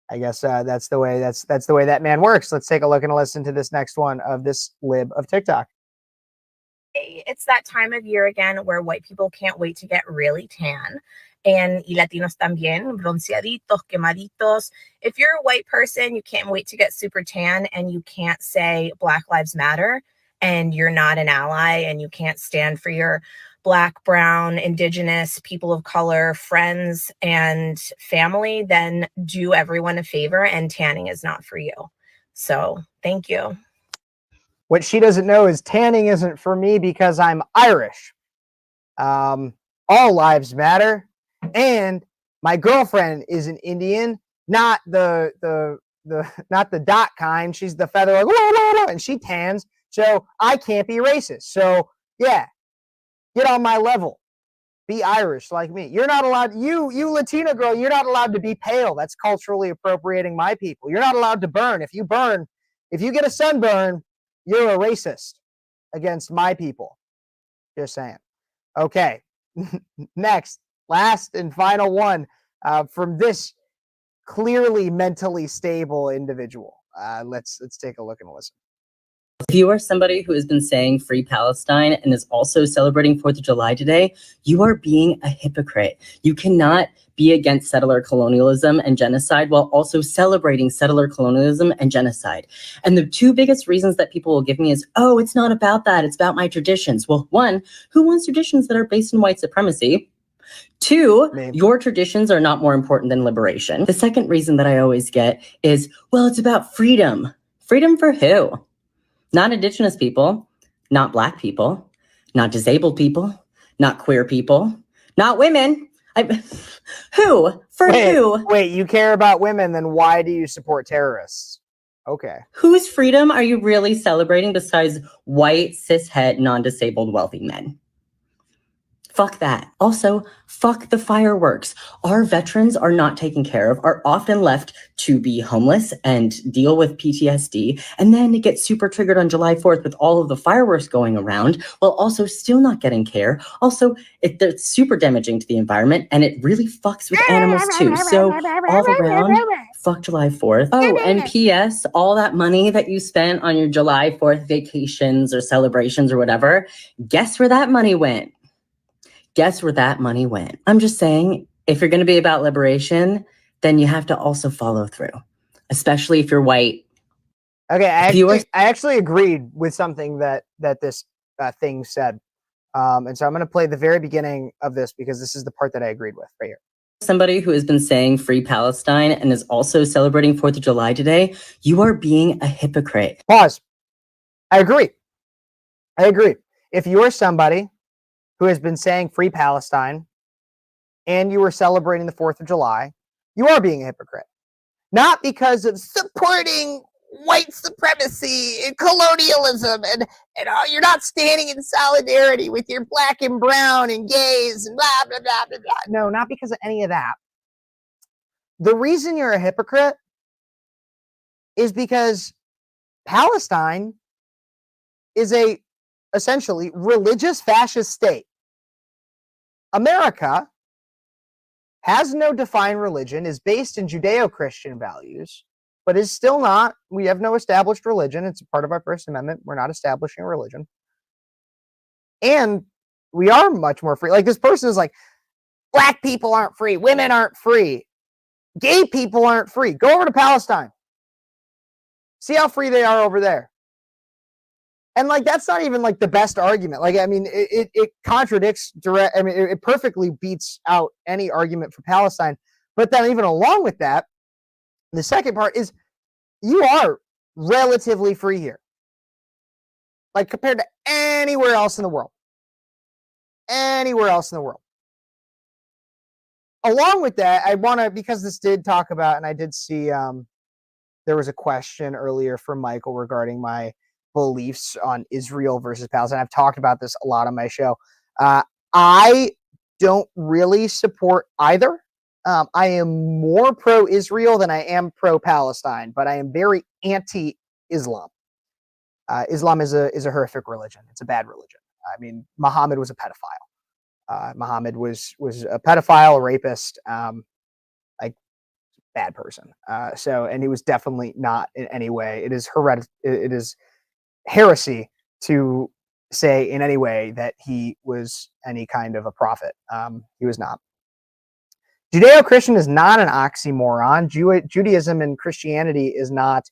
S2: I guess that's the way that man works. Let's take a look and listen to this next one of this lib of TikTok.
S19: It's that time of year again where white people can't wait to get really tan. And Latinos también, bronceaditos, quemaditos. If you're a white person, you can't wait to get super tan and you can't say Black Lives Matter and you're not an ally and you can't stand for your Black, brown, indigenous, people of color, friends, and family, then do everyone a favor and tanning is not for you. So thank you.
S2: What she doesn't know is tanning isn't for me because I'm Irish. All lives matter. And my girlfriend is an Indian, not the dot kind. She's the feather, like, and she tans. So I can't be racist. So yeah, get on my level. Be Irish like me. You're not allowed, you Latina girl, you're not allowed to be pale. That's culturally appropriating my people. You're not allowed to burn. If you get a sunburn, you're a racist against my people. Just saying. Okay. Next, last and final one from this clearly mentally stable individual. Let's take a look and listen.
S20: If you are somebody who has been saying Free Palestine and is also celebrating 4th of July today, you are being a hypocrite. You cannot be against settler colonialism and genocide while also celebrating settler colonialism and genocide. And the two biggest reasons that people will give me is, oh, it's not about that. It's about my traditions. Well, one, who wants traditions that are based in white supremacy? Two, your traditions are not more important than liberation. The second reason that I always get is, well, it's about freedom. Freedom for who? Not Indigenous people, not Black people, not disabled people, not queer people, not women. Who? Who?
S2: Wait, you care about women, then why do you support terrorists? Okay.
S20: Whose freedom are you really celebrating besides white, cishet, non-disabled, wealthy men? Fuck that. Also, fuck the fireworks. Our veterans are not taken care of, are often left to be homeless and deal with PTSD, and then get super triggered on July 4th with all of the fireworks going around, while also still not getting care. Also, it's super damaging to the environment, and it really fucks with animals too. So all around, fuck July 4th. Oh, and P.S., all that money that you spent on your July 4th vacations or celebrations or whatever, guess where that money went? Guess where that money went? I'm just saying, if you're going to be about liberation, then you have to also follow through, especially if you're white.
S2: Okay, I actually agreed with something that this thing said. And so I'm going to play the very beginning of this because this is the part that I agreed with right here.
S20: Somebody who has been saying free Palestine and is also celebrating 4th of July today, you are being a hypocrite.
S2: Pause. I agree. If you are somebody who has been saying free Palestine and you are celebrating the 4th of July, you are being a hypocrite. Not because of supporting white supremacy and colonialism and you're not standing in solidarity with your black and brown and gays and blah, blah, blah, blah, blah. No, not because of any of that. The reason you're a hypocrite is because Palestine is a essentially religious fascist state. America has no defined religion, is based in Judeo-Christian values, but is still not, we have no established religion. It's a part of our First Amendment. We're not establishing a religion. And we are much more free. Like this person is like, black people aren't free. Women aren't free. Gay people aren't free. Go over to Palestine. See how free they are over there. And like, that's not even like the best argument. Like, I mean, it contradicts direct, I mean, it perfectly beats out any argument for Palestine. But then even along with that, the second part is you are relatively free here. Like compared to anywhere else in the world. Anywhere else in the world. Along with that, I want to, because this did talk about, and I did see there was a question earlier from Michael regarding my beliefs on Israel versus Palestine. I've talked about this a lot on my show. I don't really support either. I am more pro-Israel than I am pro-Palestine, but I am very anti-Islam. Islam is a horrific religion. It's a bad religion. I mean, Muhammad was a pedophile. Muhammad was a pedophile, a rapist, like bad person. And he was definitely not in any way. It is heresy to say in any way that he was any kind of a prophet. He was not. Judeo-Christian is not an oxymoron. Judaism and Christianity is not.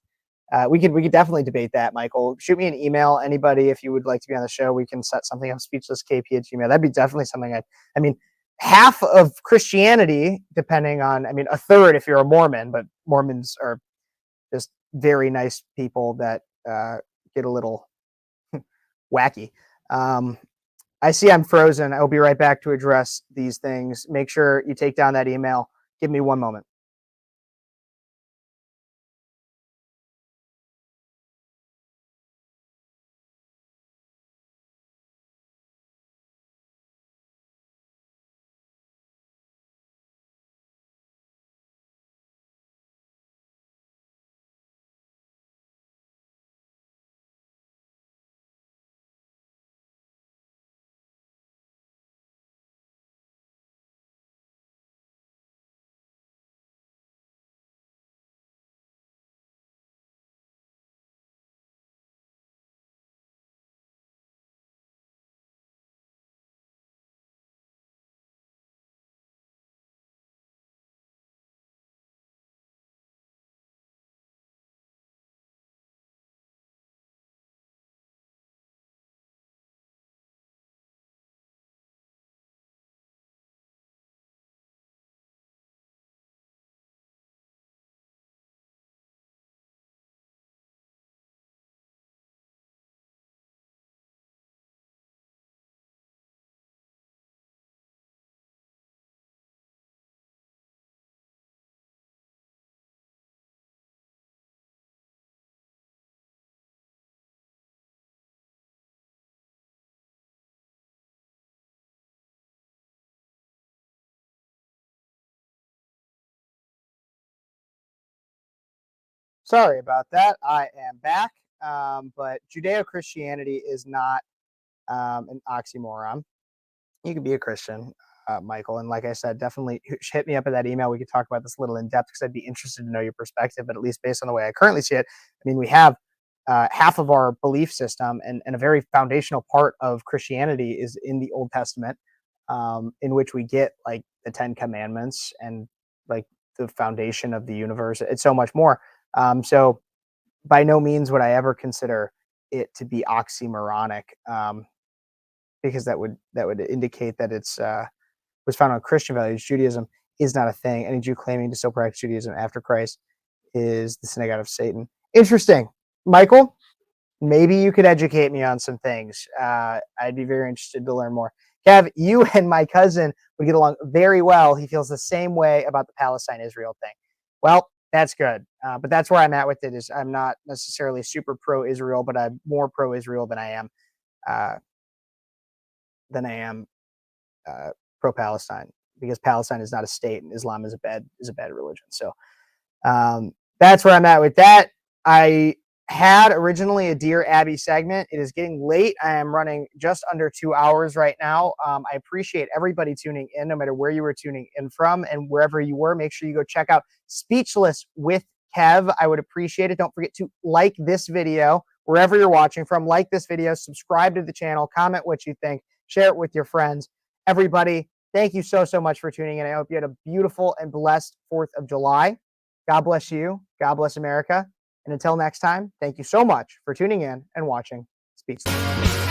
S2: We could definitely debate that, Michael. Shoot me an email. Anybody, if you would like to be on the show, we can set something up. SpeechlessKP@gmail. That'd be definitely something. I mean, half of Christianity, depending on, I mean, a third if you're a Mormon, but Mormons are just very nice people that get a little wacky. I see I'm frozen. I will be right back to address these things. Make sure you take down that email. Give me one moment. Sorry about that. I am back. But Judeo-Christianity is not an oxymoron. You can be a Christian, Michael. And like I said, definitely hit me up at that email. We could talk about this a little in depth because I'd be interested to know your perspective. But at least based on the way I currently see it, I mean, we have half of our belief system and a very foundational part of Christianity is in the Old Testament. in which we get like the 10 Commandments and like the foundation of the universe. It's so much more. So by no means would I ever consider it to be oxymoronic, because that would indicate that it's was found on Christian values. Judaism is not a thing. Any Jew claiming to still practice Judaism after Christ is the synagogue of Satan. Interesting, Michael. Maybe you could educate me on some things. I'd be very interested to learn more. Kev, you and my cousin would get along very well. He feels the same way about the Palestine-Israel thing. Well, that's good. But that's where I'm at with it. Is I'm not necessarily super pro-Israel, but I'm more pro-Israel than I am pro-Palestine, because Palestine is not a state and Islam is a bad religion. So that's where I'm at with that. I had originally a Dear Abby segment. It is getting late. I am running just under 2 hours right now. I appreciate everybody tuning in, no matter where you were tuning in from, and wherever you were, make sure you go check out Speechless with Kev. I would appreciate it. Don't forget to like this video wherever you're watching from. Like this video, subscribe to the channel, comment what you think, share it with your friends. Everybody, thank you so much for tuning in. I hope you had a beautiful and blessed 4th of July. God bless you. God bless America. And until next time, thank you so much for tuning in and watching Speechless.